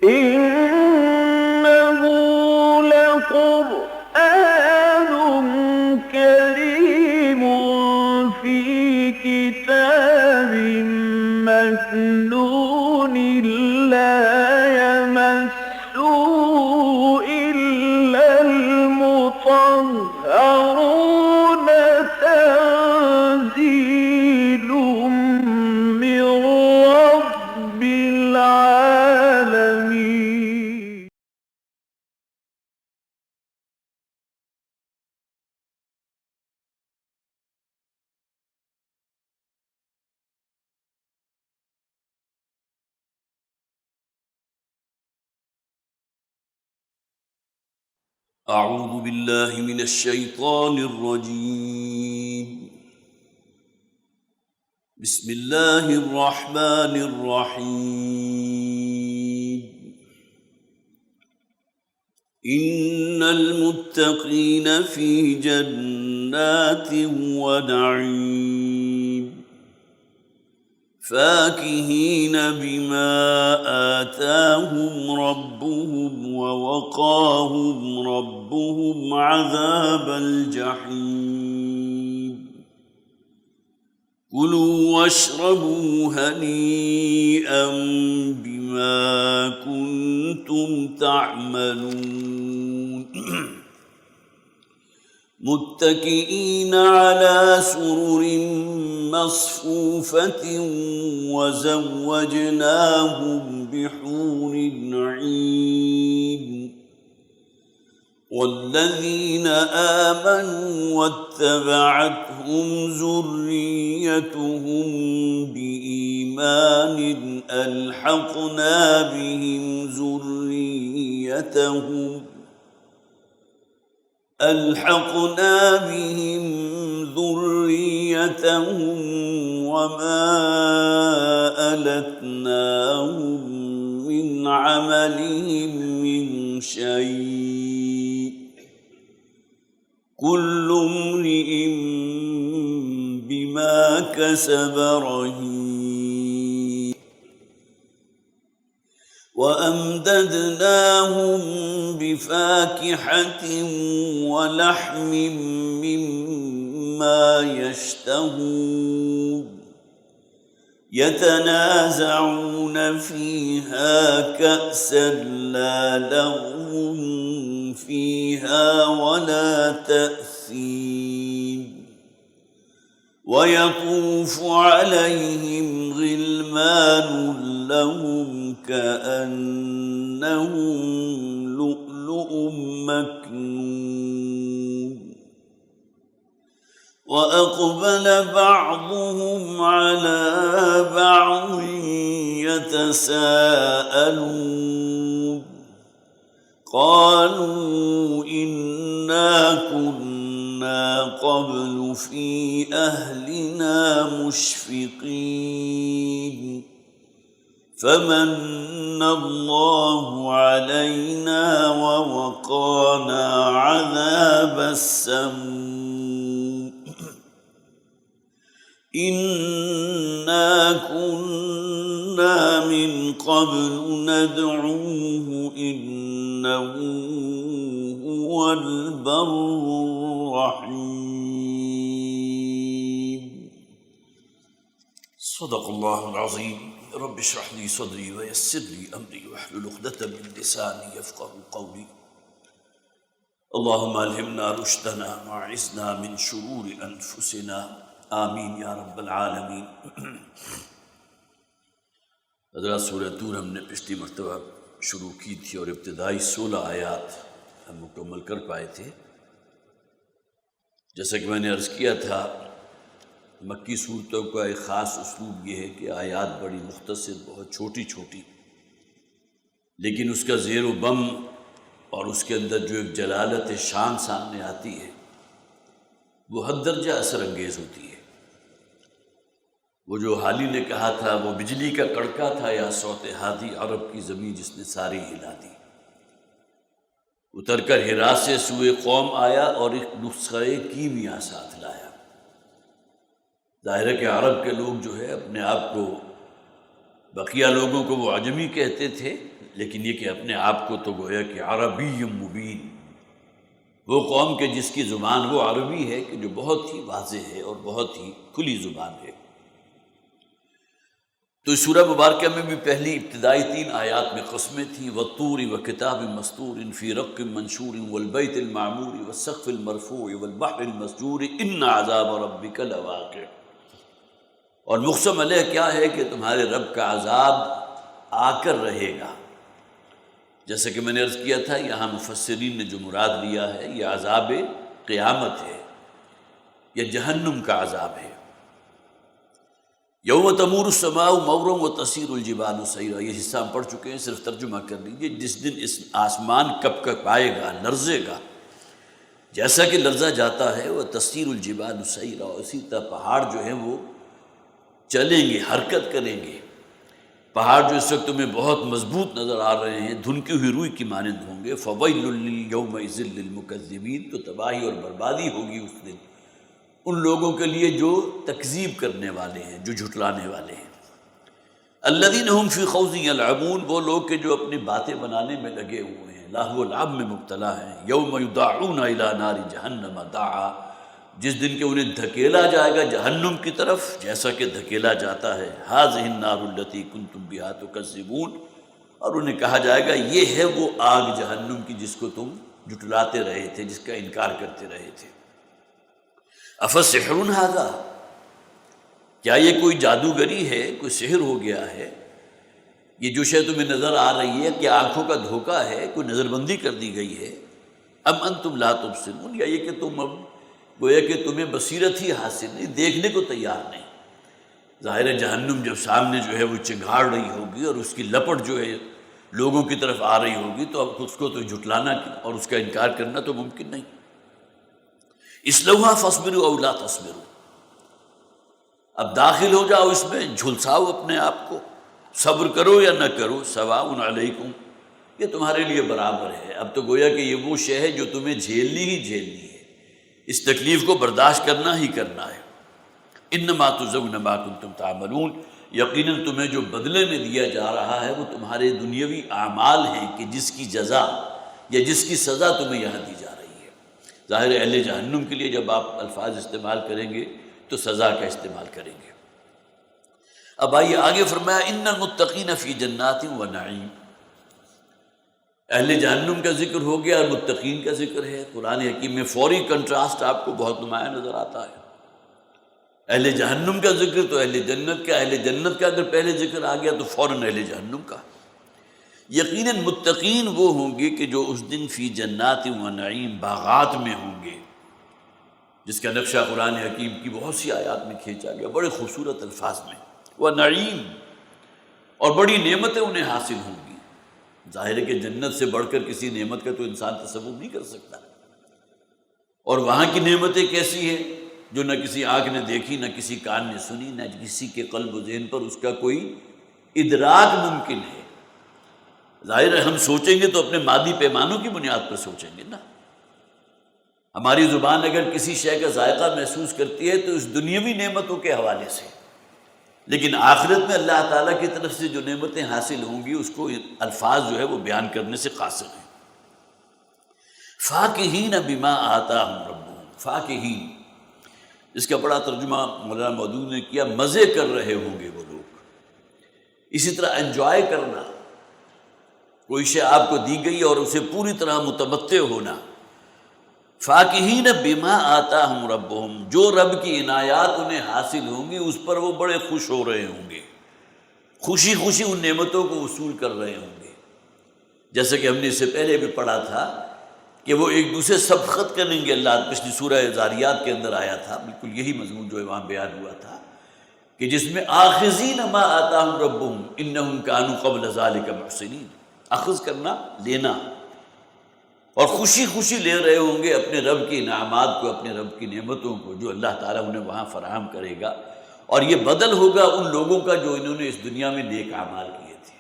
إنه لقرآن كريم في كتاب مكنون لا يمسه إلا المطهرون تنزيل من رب العالمين. أعوذ بالله من الشيطان الرجيم. بسم الله الرحمن الرحيم. إن المتقين في جنات ونعيم فاكهين بما آتاهم ربهم ووقاهم ربهم عذاب الجحيم. كلوا واشربوا هنيئا بما كنتم تعملون. متكئين على سرر مصفوفة وزوجناهم بحور عين. والذين آمنوا واتبعتهم ذريتهم بإيمان ألحقنا بهم ذريتهم وما ألتناهم من عملهم من شيء. كل امرئ بما كسب رهين. وأمددناهم بفاكهة ولحم مما يشتهون. يتنازعون فيها كأسا لا لغو فيها ولا تأثيم. ويطوف عليهم غلمان لهم كأنهم لؤلؤ مكنون. وأقبل بعضهم على بعض يتساءلون. قالوا إنا كنا قبل في أهلنا مشفقين فمن الله علينا ووقانا عذاب السموم. إنا كنا من قبل ندعوه إنه هو البر الرحيم. صدق الله العظيم. رب اشرح لي صدري ويسر لي أمري واحلل عقدة من لساني يفقهوا قولي. اللهم ألهمنا رشدنا وأعذنا من شرور أنفسنا آمین یا رب العالمین۔ حضرات سورہ طور ہم نے پچھلی مرتبہ شروع کی تھی اور ابتدائی 16 آیات ہم مکمل کر پائے تھے۔ جیسا کہ میں نے عرض کیا تھا، مکی صورتوں کا ایک خاص اسلوب یہ ہے کہ آیات بڑی مختصر، بہت چھوٹی چھوٹی، لیکن اس کا زیر و بم اور اس کے اندر جو ایک جلالت شان سامنے آتی ہے وہ حد درجہ اثر انگیز ہوتی ہے۔ وہ جو حالی نے کہا تھا وہ بجلی کا کڑکا تھا یا صوت ہادی، عرب کی زمین جس نے ساری ہلا دی۔ اتر کر ہرا سے سوئے قوم آیا اور ایک نسخہ کیمیا ساتھ لایا۔ ظاہر ہے کہ عرب کے لوگ جو ہے اپنے آپ کو، بقیہ لوگوں کو وہ عجمی کہتے تھے، لیکن یہ کہ اپنے آپ کو تو گویا کہ عربی مبین، وہ قوم کے جس کی زبان وہ عربی ہے کہ جو بہت ہی واضح ہے اور بہت ہی کھلی زبان ہے۔ تو اس سورہ مبارکہ میں بھی پہلی ابتدائی 3 آیات میں قسمیں تھیں، والطور وکتاب مسطور فی رق منشور والبیت المعمور والسقف المرفوع والبحر المسجور ان عذاب ربک لواقع۔ اور مقسم علیہ کیا ہے کہ تمہارے رب کا عذاب آ کر رہے گا۔ جیسا کہ میں نے عرض کیا تھا، یہاں مفسرین نے جو مراد لیا ہے یہ عذاب قیامت ہے یا جہنم کا عذاب ہے۔ یوم تمور السماء مورا وتسیر الجبال سیرا، یہ حصہ ہم پڑھ چکے ہیں، صرف ترجمہ کر لیجیے۔ جس دن اس آسمان کپ کپائے گا، لرزے گا، جیسا کہ لرزا جاتا ہے، وہ تسیر الجبال سیرا، اسی طرح پہاڑ جو ہیں وہ چلیں گے، حرکت کریں گے۔ پہاڑ جو اس وقت تمہیں بہت مضبوط نظر آ رہے ہیں، دھنکی ہوئی روئی کی مانند ہوں گے۔ فویل یومئذ للمکذبین، تو تباہی اور بربادی ہوگی اس دن ان لوگوں کے لیے جو تکذیب کرنے والے ہیں، جو جھٹلانے والے ہیں۔ الذین هم فی خوض یلعبون، وہ لوگ کہ جو اپنی باتیں بنانے میں لگے ہوئے ہیں، لاہو و لعب میں مبتلا ہیں۔ یوم یدعون الی نار جہنم دعا، جس دن کہ انہیں دھکیلا جائے گا جہنم کی طرف جیسا کہ دھکیلا جاتا ہے۔ ھذہ النار التی کنتم بہا تکذبون، اور انہیں کہا جائے گا یہ ہے وہ آگ جہنم کی جس کو تم جھٹلاتے رہے تھے، جس کا انکار کرتے رہے تھے۔ افسحر ھذا، کیا یہ کوئی جادوگری ہے، کوئی سحر ہو گیا ہے؟ یہ جو شے تمہیں نظر آ رہی ہے کہ آنکھوں کا دھوکہ ہے، کوئی نظر بندی کر دی گئی ہے؟ ام انتم لا تبصرون، یا یہ کہ تم اب گویا کہ تمہیں بصیرت ہی حاصل نہیں، دیکھنے کو تیار نہیں۔ ظاہر ہے جہنم جب سامنے جو ہے وہ چنگھاڑ رہی ہوگی اور اس کی لپٹ جو ہے لوگوں کی طرف آ رہی ہوگی، تو اب اس کو تو جھٹلانا اور اس کا انکار کرنا تو ممکن نہیں۔ اصلوہا فاصبروا او لا تصبروا، اب داخل ہو جاؤ اس میں، جھلساؤ اپنے آپ کو، صبر کرو یا نہ کرو، سواء علیکم، یہ تمہارے لیے برابر ہے۔ اب تو گویا کہ یہ وہ شے ہے جو تمہیں جھیلنی ہی جھیلنی ہے، اس تکلیف کو برداشت کرنا ہی کرنا ہے۔ انما تجزون ما کنتم تعملون، یقیناً تمہیں جو بدلے میں دیا جا رہا ہے وہ تمہارے دنیاوی اعمال ہیں کہ جس کی جزا یا جس کی سزا تمہیں یہاں دی جا رہی ہے۔ ظاہر اہل جہنم کے لیے جب آپ الفاظ استعمال کریں گے تو سزا کا استعمال کریں گے۔ اب آئیے آگے فرمایا ان المتقین فی جنات و نعیم، اہل جہنم کا ذکر ہو گیا اور متقین کا ذکر ہے۔ قرآن حکیم میں فوری کنٹراسٹ آپ کو بہت نمایاں نظر آتا ہے۔ اہل جہنم کا ذکر تو اہل جنت کا، اہل جنت کا اگر پہلے ذکر آ گیا تو فوراً اہل جہنم کا۔ یقیناً متقین وہ ہوں گے کہ جو اس دن فی جنات و نعیم، باغات میں ہوں گے، جس کا نقشہ قرآن حکیم کی بہت سی آیات میں کھینچا گیا بڑے خوبصورت الفاظ میں۔ وہ نعیم، اور بڑی نعمتیں انہیں حاصل ہوں گی۔ ظاہر ہے کہ جنت سے بڑھ کر کسی نعمت کا تو انسان تصور نہیں کر سکتا، اور وہاں کی نعمتیں کیسی ہیں جو نہ کسی آنکھ نے دیکھی، نہ کسی کان نے سنی، نہ کسی کے قلب و ذہن پر اس کا کوئی ادراک ممکن ہے۔ ظاہر ہے ہم سوچیں گے تو اپنے مادی پیمانوں کی بنیاد پر سوچیں گے نا۔ ہماری زبان اگر کسی شے کا ذائقہ محسوس کرتی ہے تو اس دنیاوی نعمتوں کے حوالے سے، لیکن آخرت میں اللہ تعالیٰ کی طرف سے جو نعمتیں حاصل ہوں گی اس کو الفاظ جو ہے وہ بیان کرنے سے قاصر ہیں۔ فاکہین بما آتاہم ربہم، فاکہین، اس کا بڑا ترجمہ مولانا مودود نے کیا مزے کر رہے ہوں گے وہ لوگ۔ اسی طرح انجوائے کرنا، کوئی شے آپ کو دی گئی اور اسے پوری طرح متمتع ہونا۔ فاکہین بما آتاہم ربہم، جو رب کی عنایات انہیں حاصل ہوں گی اس پر وہ بڑے خوش ہو رہے ہوں گے، خوشی خوشی ان نعمتوں کو وصول کر رہے ہوں گے۔ جیسا کہ ہم نے اس سے پہلے بھی پڑھا تھا کہ وہ ایک دوسرے سبقت کریں گے، اللہ پچھلی سورہ ذاریات کے اندر آیا تھا، بالکل یہی مضمون جو وہاں بیان ہوا تھا کہ جس میں آخذین ما آتاہم ربہم انہم کانوا قبل ذلک محسنین، اخذ کرنا، لینا، اور خوشی خوشی لے رہے ہوں گے اپنے رب کی انعامات کو، اپنے رب کی نعمتوں کو جو اللہ تعالیٰ انہیں وہاں فراہم کرے گا، اور یہ بدل ہوگا ان لوگوں کا جو انہوں نے اس دنیا میں نیک اعمال کیے تھے۔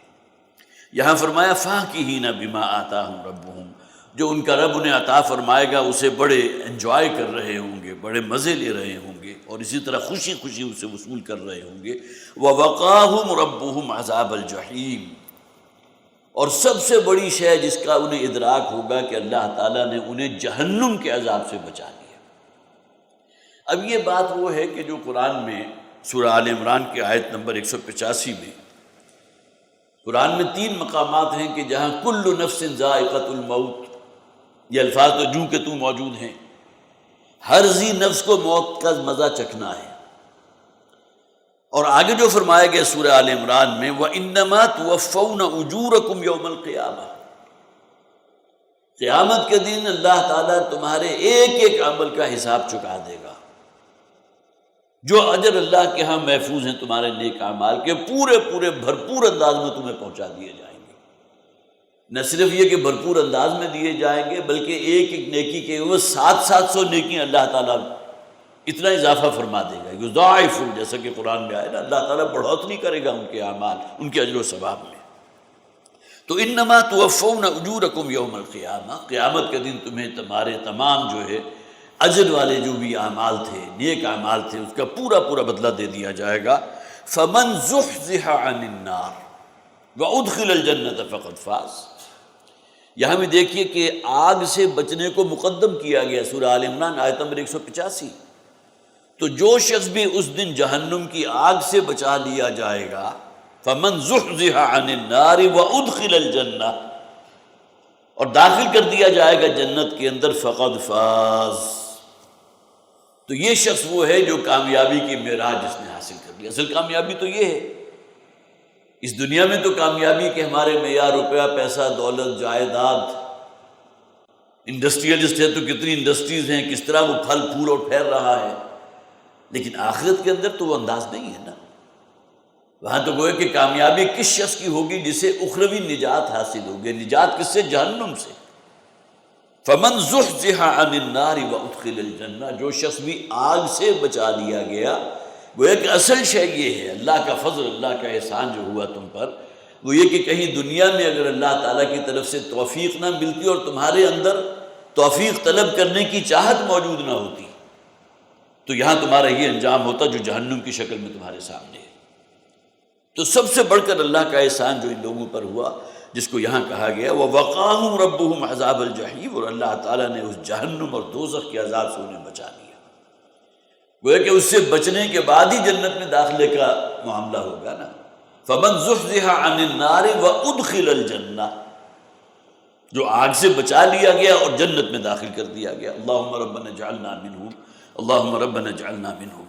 یہاں فرمایا فاکہین بما آتاہم ربہم، جو ان کا رب انہیں عطا فرمائے گا اسے بڑے انجوائے کر رہے ہوں گے، بڑے مزے لے رہے ہوں گے، اور اسی طرح خوشی خوشی اسے وصول کر رہے ہوں گے۔ وَوَقَاهُمْ رَبُّهُمْ عَذَابَ الْجَحِيمِ، اور سب سے بڑی شے جس کا انہیں ادراک ہوگا کہ اللہ تعالیٰ نے انہیں جہنم کے عذاب سے بچا لیا۔ اب یہ بات وہ ہے کہ جو قرآن میں سورہ آل عمران کی آیت نمبر 185 میں، قرآن میں 3 مقامات ہیں کہ جہاں کل نفس ذائقۃ الموت، یہ الفاظ تو جوں کہ تو موجود ہیں، ہر ذی نفس کو موت کا مزہ چکھنا ہے۔ اور آگے جو فرمایا گیا سورہ آل عمران میں وَإِنَّمَا تُوَفَّوْنَ أُجُورَكُمْ يَوْمَ الْقِيَامَةِ، قیامت کے دن اللہ تعالیٰ تمہارے ایک ایک عمل کا حساب چکا دے گا۔ جو اجر اللہ کے ہاں محفوظ ہیں تمہارے نیک اعمال کے، پورے بھرپور انداز میں تمہیں پہنچا دیے جائیں گے۔ نہ صرف یہ کہ بھرپور انداز میں دیے جائیں گے، بلکہ ایک ایک نیکی کے وہ 700 نیکیاں اللہ تعالیٰ اتنا اضافہ فرما دے گا، یضاعف، جیسا کہ قرآن میں آئے نا، اللہ تعالیٰ بڑھوتری کرے گا ان کے اعمال، ان کے اجر و ثواب میں۔ تو انما توفون اجورکم یوم القیامہ، قیامت کے دن تمہیں تمہارے تمام جو ہے اجر والے جو بھی اعمال تھے، نیک اعمال تھے، اس کا پورا بدلہ دے دیا جائے گا۔ فمن زحزح عن النار وادخل الجنۃ فقد فاز۔ یہاں بھی دیکھیے کہ آگ سے بچنے کو مقدم کیا گیا، سورہ آل عمران آیت نمبر 185۔ تو جو شخص بھی اس دن جہنم کی آگ سے بچا لیا جائے گا، فمن زحزح عن النار وادخل الجنہ، اور داخل کر دیا جائے گا جنت کے اندر، فقد فاز، تو یہ شخص وہ ہے جو کامیابی کی معراج جس نے حاصل کر لی۔ اصل کامیابی تو یہ ہے، اس دنیا میں تو کامیابی کے ہمارے معیار روپیہ، پیسہ، دولت، جائیداد، انڈسٹریلسٹ ہے تو کتنی انڈسٹریز ہیں، کس طرح وہ پھل پھول اور پھیل رہا ہے، لیکن آخرت کے اندر تو وہ انداز نہیں ہے نا۔ وہاں تو گویا کہ کامیابی کس شخص کی ہوگی جسے اخروی نجات حاصل ہوگی۔ نجات کس سے؟ جہنم سے۔ فمن زحزح عن النار وادخل الجنہ، جو شخص بھی آگ سے بچا لیا گیا، گویا کہ اصل شے یہ ہے، اللہ کا فضل، اللہ کا احسان جو ہوا تم پر، وہ یہ کہ کہیں دنیا میں اگر اللہ تعالیٰ کی طرف سے توفیق نہ ملتی اور تمہارے اندر توفیق طلب کرنے کی چاہت موجود نہ ہوتی، تو یہاں تمہارا یہ انجام ہوتا جو جہنم کی شکل میں تمہارے سامنے ہے۔ تو سب سے بڑھ کر اللہ کا احسان جو ان لوگوں پر ہوا، جس کو یہاں کہا گیا وَوَقَاهُمْ رَبُّهُمْ عَذَابَ الْجَحِيمِ، اور اللہ تعالیٰ نے اس جہنم اور دوزخ کے عذاب سے انہیں بچا لیا۔ گویا کہ اس سے بچنے کے بعد ہی جنت میں داخلے کا معاملہ ہوگا نا۔ فَمَنْ زُحْزِحَ عَنِ النَّارِ وَأُدْخِلَ الْجَنَّةِ، جو آگ سے بچا لیا گیا اور جنت میں داخل کر دیا گیا۔ اللہم ربنا اجعلنا منہم، اللہم ربنا اجعلنا منہم۔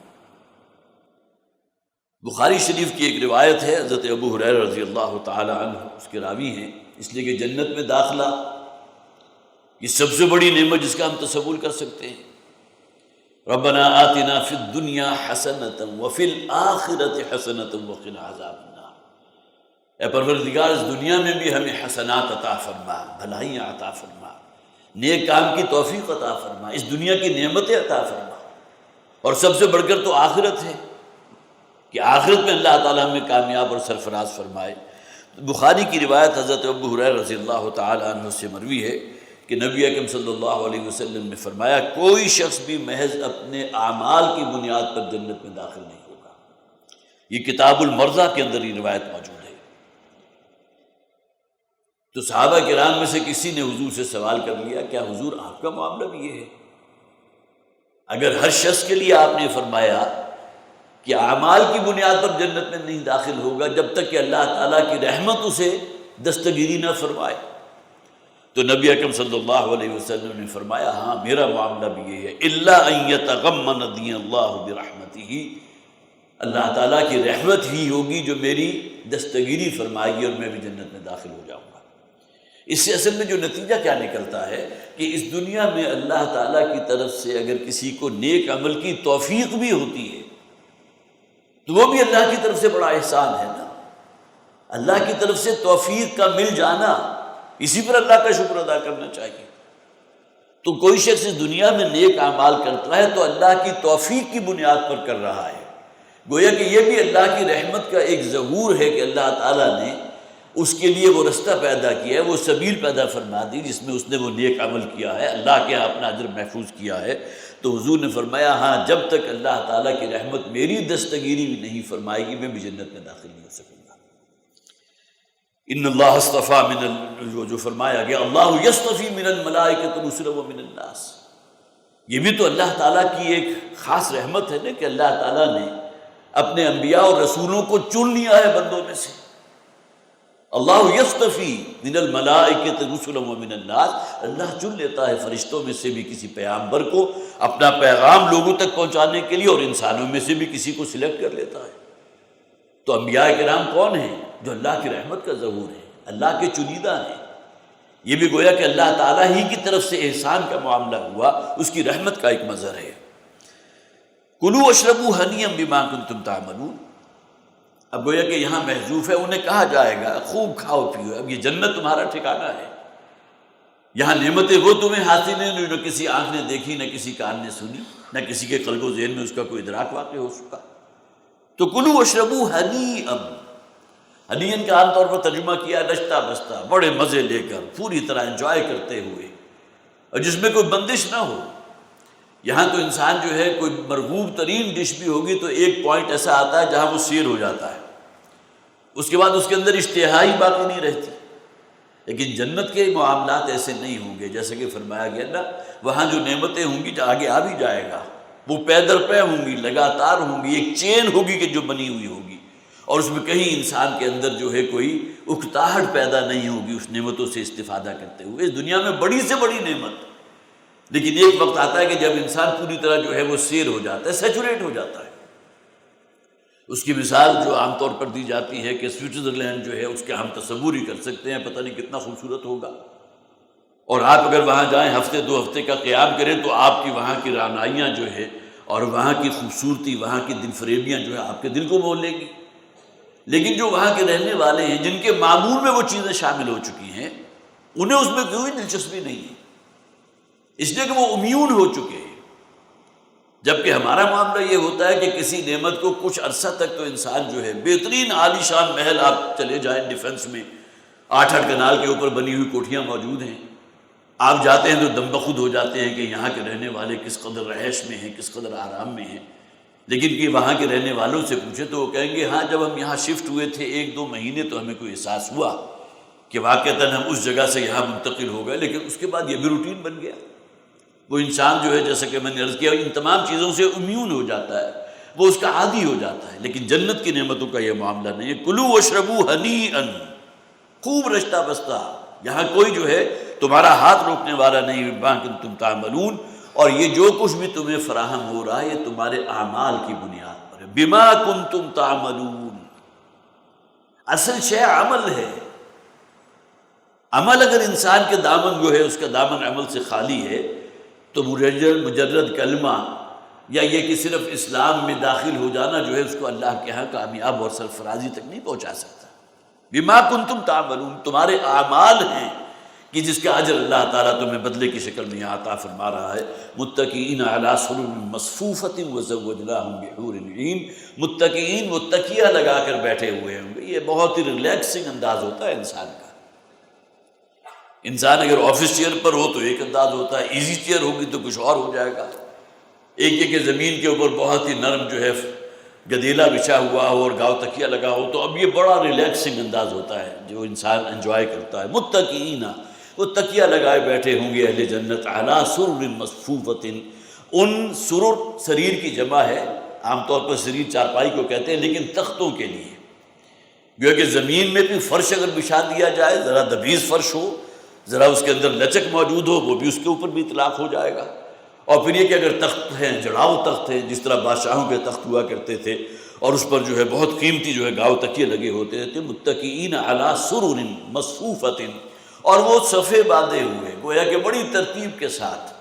بخاری شریف کی ایک روایت ہے، حضرت ابو ہریرہ رضی اللہ تعالی عنہ اس کے راوی ہیں، اس لیے کہ جنت میں داخلہ یہ سب سے بڑی نعمت جس کا ہم تصور کر سکتے ہیں۔ ربنا آتنا فی الدنیا حسنۃ وفی الآخرۃ حسنۃ وقنا عذاب النار، اے پروردگار اس دنیا میں بھی ہمیں حسنات عطا فرما، بھلائیاں عطا فرما، نیک کام کی توفیق عطا فرما، اس دنیا کی نعمتیں عطا فرما، اور سب سے بڑھ کر تو آخرت ہے کہ آخرت میں اللہ تعالیٰ ہمیں کامیاب اور سرفراز فرمائے۔ بخاری کی روایت حضرت ابو ہریرہ رضی اللہ تعالی عنہ سے مروی ہے کہ نبی اکرم صلی اللہ علیہ وسلم نے فرمایا کوئی شخص بھی محض اپنے اعمال کی بنیاد پر جنت میں داخل نہیں ہوگا۔ یہ کتاب المرضى کے اندر یہ روایت موجود ہے۔ تو صحابہ کرام میں سے کسی نے حضور سے سوال کر لیا، کیا حضور آپ کا معاملہ بھی یہ ہے؟ اگر ہر شخص کے لیے آپ نے فرمایا کہ اعمال کی بنیاد پر جنت میں نہیں داخل ہوگا جب تک کہ اللہ تعالیٰ کی رحمت اسے دستگیری نہ فرمائے، تو نبی اکرم صلی اللہ علیہ وسلم نے فرمایا ہاں میرا معاملہ بھی یہ ہے، الا ان یتغمدنی اللہ برحمتہ، اللہ تعالیٰ کی رحمت ہی ہوگی جو میری دستگیری فرمائے گی اور میں بھی جنت میں داخل ہو جاؤں گا۔ اس سے اصل میں جو نتیجہ کیا نکلتا ہے کہ اس دنیا میں اللہ تعالیٰ کی طرف سے اگر کسی کو نیک عمل کی توفیق بھی ہوتی ہے تو وہ بھی اللہ کی طرف سے بڑا احسان ہے نا۔ اللہ کی طرف سے توفیق کا مل جانا، اسی پر اللہ کا شکر ادا کرنا چاہیے۔ تو کوئی شخص اس دنیا میں نیک اعمال کرتا ہے تو اللہ کی توفیق کی بنیاد پر کر رہا ہے، گویا کہ یہ بھی اللہ کی رحمت کا ایک ظہور ہے کہ اللہ تعالیٰ نے اس کے لیے وہ رستہ پیدا کیا ہے، وہ سبیل پیدا فرما دی جس میں اس نے وہ نیک عمل کیا ہے، اللہ کے اپنا اجر محفوظ کیا ہے۔ تو حضور نے فرمایا ہاں جب تک اللہ تعالیٰ کی رحمت میری دستگیری بھی نہیں فرمائے گی میں بھی جنت میں داخل نہیں ہو سکوں گا۔ ان اللہ اصطفیٰ جو فرمایا گیا اللہ یصطفی من الملائکۃ رسلا ومن الناس، یہ بھی تو اللہ تعالیٰ کی ایک خاص رحمت ہے نا کہ اللہ تعالیٰ نے اپنے انبیاء اور رسولوں کو چن لیا ہے بندوں میں سے۔ اللہ یصطفی من الملائکۃ رسلا ومن الناس، اللہ چن لیتا ہے فرشتوں میں سے بھی کسی پیغمبر کو اپنا پیغام لوگوں تک پہنچانے کے لیے، اور انسانوں میں سے بھی کسی کو سلیکٹ کر لیتا ہے۔ تو انبیاء کرام کون ہیں؟ جو اللہ کی رحمت کا ظہور ہے، اللہ کے چنیدہ ہیں۔ یہ بھی گویا کہ اللہ تعالیٰ ہی کی طرف سے احسان کا معاملہ ہوا، اس کی رحمت کا ایک مظہر ہے۔ کلوا واشربوا ہنیئا بما کنتم تعملون، اب گویا کہ یہاں محذوف ہے، انہیں کہا جائے گا خوب کھاؤ پیو، اب یہ جنت تمہارا ٹھکانہ ہے، یہاں نعمتیں وہ تمہیں حاصل ہیں جو نہ کسی آنکھ نے دیکھی، نہ کسی کان نے سنی، نہ کسی کے قلب و ذہن میں اس کا کوئی ادراک واقع ہو سکا۔ تو کلوا واشربوا ہنیئا، ہنیئن کا عام طور پر ترجمہ کیا رشتہ بستہ، بڑے مزے لے کر پوری طرح انجوائے کرتے ہوئے، اور جس میں کوئی بندش نہ ہو۔ یہاں تو انسان جو ہے کوئی مرغوب ترین ڈش بھی ہوگی تو ایک پوائنٹ ایسا آتا ہے جہاں وہ سیر ہو جاتا ہے، اس کے بعد اس کے اندر اشتہا ہی باقی نہیں رہتی۔ لیکن جنت کے معاملات ایسے نہیں ہوں گے، جیسے کہ فرمایا گیا نا وہاں جو نعمتیں ہوں گی آگے آ بھی جائے گا، وہ پے در پے ہوں گی، لگاتار ہوں گی، ایک چین ہوگی کہ جو بنی ہوئی ہوگی، اور اس میں کہیں انسان کے اندر جو ہے کوئی اکتاہٹ پیدا نہیں ہوگی اس نعمتوں سے استفادہ کرتے ہوئے۔ اس دنیا میں بڑی سے بڑی نعمت، لیکن ایک وقت آتا ہے کہ جب انسان پوری طرح جو ہے وہ سیر ہو جاتا ہے، سیچوریٹ ہو جاتا ہے۔ اس کی مثال جو عام طور پر دی جاتی ہے کہ سوئٹزرلینڈ جو ہے اس کے ہم تصور ہی کر سکتے ہیں، پتہ نہیں کتنا خوبصورت ہوگا، اور آپ اگر وہاں جائیں ہفتے دو ہفتے کا قیام کریں تو آپ کی وہاں کی رعنائیاں جو ہے اور وہاں کی خوبصورتی، وہاں کی دل فریبیاں جو ہے آپ کے دل کو مول لے گی۔ لیکن جو وہاں کے رہنے والے ہیں جن کے معمول میں وہ چیزیں شامل ہو چکی ہیں، انہیں اس میں کوئی دلچسپی نہیں ہے، اس لیے کہ وہ امیون ہو چکے ہیں۔ جبکہ ہمارا معاملہ یہ ہوتا ہے کہ کسی نعمت کو کچھ عرصہ تک تو انسان جو ہے بہترین عالی شان محل، آپ چلے جائیں ڈیفنس میں 8 کنال کے اوپر بنی ہوئی کوٹھیاں موجود ہیں، آپ جاتے ہیں تو دم بخود ہو جاتے ہیں کہ یہاں کے رہنے والے کس قدر رہائش میں ہیں، کس قدر آرام میں ہیں۔ لیکن کہ وہاں کے رہنے والوں سے پوچھے تو وہ کہیں گے ہاں جب ہم یہاں شفٹ ہوئے تھے 1-2 مہینے تو ہمیں کوئی احساس ہوا کہ واقعتاً ہم اس جگہ سے یہاں منتقل ہو گئے، لیکن اس کے بعد یہ بھی روٹین بن گیا۔ وہ انسان جو ہے جیسا کہ میں نے عرض کیا ان تمام چیزوں سے امیون ہو جاتا ہے، وہ اس کا عادی ہو جاتا ہے۔ لیکن جنت کی نعمتوں کا یہ معاملہ نہیں ہے۔ کلوا واشربوا ہنیئا، خوب رشتہ بستہ، یہاں کوئی جو ہے تمہارا ہاتھ روکنے والا نہیں، بما کنتم تعملون، اور یہ جو کچھ بھی تمہیں فراہم ہو رہا ہے یہ تمہارے اعمال کی بنیاد پر ہے۔ بما کنتم تعملون، اصل شے عمل ہے۔ عمل اگر انسان کے دامن جو ہے اس کا دامن عمل سے خالی ہے تو مجرد کلمہ یا یہ کہ صرف اسلام میں داخل ہو جانا جو ہے اس کو اللہ کے ہاں کامیاب اور سرفرازی تک نہیں پہنچا سکتا۔ بما کنتم تعملون، تمہارے اعمال ہیں کہ جس کا اجر اللہ تعالیٰ تمہیں بدلے کی شکل میں یہاں عطا فرما رہا ہے۔ متکئین علی سرر مصفوفۃ وزوجناہم بحور عین، متکئین وہ تکیہ لگا کر بیٹھے ہوئے ہوں گے۔ یہ بہت ہی ریلیکسنگ انداز ہوتا ہے انسان کا۔ انسان اگر آفس چیئر پر ہو تو ایک انداز ہوتا ہے، ایزی چیئر ہوگی تو کچھ اور ہو جائے گا۔ ایک یہ کہ زمین کے اوپر بہت ہی نرم جو ہے گدیلا بچھا ہوا ہو اور گاؤ تکیہ لگا ہو تو اب یہ بڑا ریلیکسنگ انداز ہوتا ہے جو انسان انجوائے کرتا ہے۔ متکئین، وہ تکیہ لگائے بیٹھے ہوں گے اہل جنت، علی سرر مصفوفۃ، ان سرر سریر کی جمع ہے، عام طور پر سریر چارپائی کو کہتے ہیں، لیکن تختوں کے لیے گویا کہ زمین میں بھی فرش اگر بچھا دیا جائے، ذرا دبیز فرش ہو، ذرا اس کے اندر لچک موجود ہو، وہ بھی اس کے اوپر بھی اطلاق ہو جائے گا۔ اور پھر یہ کہ اگر تخت ہیں، جڑاؤ تخت ہیں، جس طرح بادشاہوں کے تخت ہوا کرتے تھے اور اس پر جو ہے بہت قیمتی جو ہے گاؤ تکیے لگے ہوتے تھے۔ متکئین علی سرر مصفوفۃ، اور وہ صفے باندھے ہوئے، گویا کہ بڑی ترتیب کے ساتھ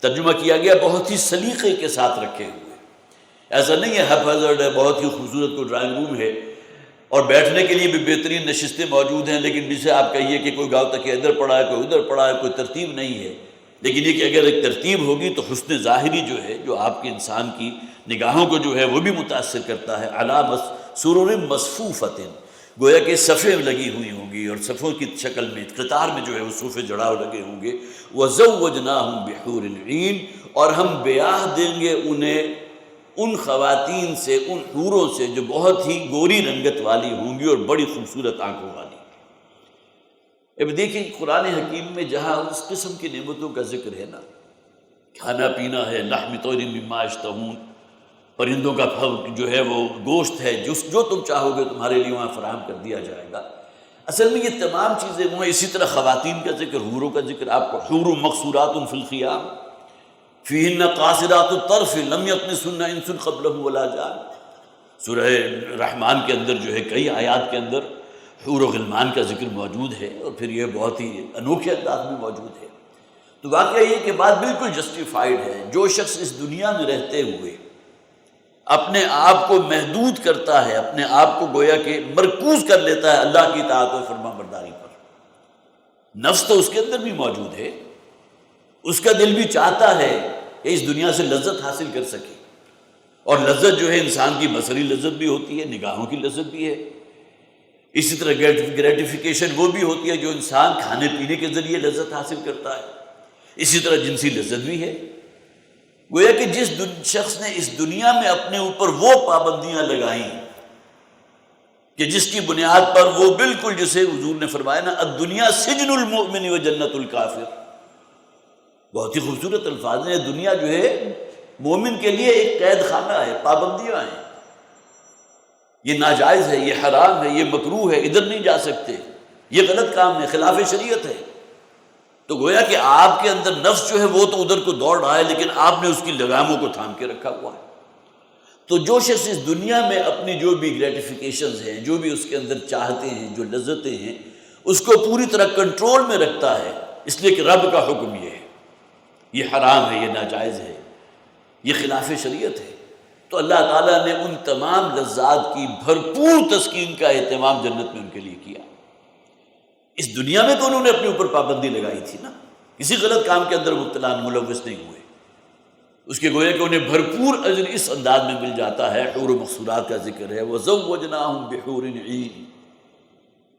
ترجمہ کیا گیا، بہت ہی سلیقے کے ساتھ رکھے ہوئے۔ ایسا نہیں ہے ہیپ ہیزرڈ ہے، بہت ہی خوبصورت کوئی ڈرائنگ روم ہے اور بیٹھنے کے لیے بھی بہترین نشستیں موجود ہیں، لیکن جسے آپ کہیے کہ کوئی گاؤ تکیہ ادھر پڑا ہے، کوئی ادھر پڑا ہے، کوئی ترتیب نہیں ہے۔ لیکن یہ کہ اگر ایک ترتیب ہوگی تو حسن ظاہری جو ہے، جو آپ کے انسان کی نگاہوں کو جو ہے وہ بھی متاثر کرتا ہے۔ علی سرر مصفوفۃ، گویا کہ صفیں لگی ہوئی ہوں گی اور صفوں کی شکل میں قطار میں جو ہے وہ صوفے جڑاؤ لگے ہوں گے۔ وزوجناہم بحور عین، اور ہم بیاہ دیں گے انہیں ان خواتین سے، ان حوروں سے جو بہت ہی گوری رنگت والی ہوں گی اور بڑی خوبصورت آنکھوں والی۔ اب دیکھیں قرآن حکیم میں جہاں اس قسم کی نعمتوں کا ذکر ہے نا، کھانا پینا ہے، لحم طیر مما یشتہون، پرندوں کا جو ہے وہ گوشت ہے، جو تم چاہو گے تمہارے لیے وہاں فراہم کر دیا جائے گا۔ اصل میں یہ تمام چیزیں وہ ہیں۔ اسی طرح خواتین کا ذکر، حوروں کا ذکر، آپ کو حور مقصورات فی الخیام فیہن قاصرات الطرف لم یطمثہن انس قبلہم ولا جان۔ سورہ رحمان کے اندر جو ہے کئی آیات کے اندر حور و غلمان کا ذکر موجود ہے، اور پھر یہ بہت ہی انوکھے انداز میں موجود ہے۔ تو واقعہ یہ کہ بات بالکل جسٹیفائڈ ہے، جو شخص اس دنیا میں رہتے ہوئے اپنے آپ کو محدود کرتا ہے، اپنے آپ کو گویا کہ مرکوز کر لیتا ہے اللہ کی اطاعت و فرما برداری پر، نفس تو اس کے اندر بھی موجود ہے، اس کا دل بھی چاہتا ہے کہ اس دنیا سے لذت حاصل کر سکے، اور لذت جو ہے انسان کی بصری لذت بھی ہوتی ہے، نگاہوں کی لذت بھی ہے، اسی طرح گریٹیفیکیشن وہ بھی ہوتی ہے جو انسان کھانے پینے کے ذریعے لذت حاصل کرتا ہے، اسی طرح جنسی لذت بھی ہے۔ گویا کہ جس شخص نے اس دنیا میں اپنے اوپر وہ پابندیاں لگائیں کہ جس کی بنیاد پر وہ بالکل جسے حضور نے فرمایا نا الدنیا سجن المؤمن و جنت الکافر، بہت ہی خوبصورت الفاظ ہیں۔ دنیا جو ہے مومن کے لیے ایک قید خانہ ہے، پابندیاں ہیں، یہ ناجائز ہے، یہ حرام ہے، یہ مکروہ ہے، ادھر نہیں جا سکتے، یہ غلط کام ہے، خلاف شریعت ہے۔ تو گویا کہ آپ کے اندر نفس جو ہے وہ تو ادھر کو دوڑ رہا ہے، لیکن آپ نے اس کی لگاموں کو تھام کے رکھا ہوا ہے۔ تو جو شخص اس دنیا میں اپنی جو بھی گریٹیفیکیشنز ہیں، جو بھی اس کے اندر چاہتے ہیں، جو لذتیں ہیں، اس کو پوری طرح کنٹرول میں رکھتا ہے، اس لیے کہ رب کا حکم یہ ہے، یہ حرام ہے، یہ ناجائز ہے، یہ خلاف شریعت ہے، تو اللہ تعالیٰ نے ان تمام لذات کی بھرپور تسکین کا اہتمام جنت میں ان کے لیے کیا۔ اس دنیا میں تو انہوں نے اپنے اوپر پابندی لگائی تھی نا، کسی غلط کام کے اندر مبتلا ملوث نہیں ہوئے، اس کے گویا کہ انہیں بھرپور اجر اس انداز میں مل جاتا ہے۔ حور و مقصورات کا ذکر ہے، وَزَوَّجْنَاهُمْ بِحُورٍ عِينٍ،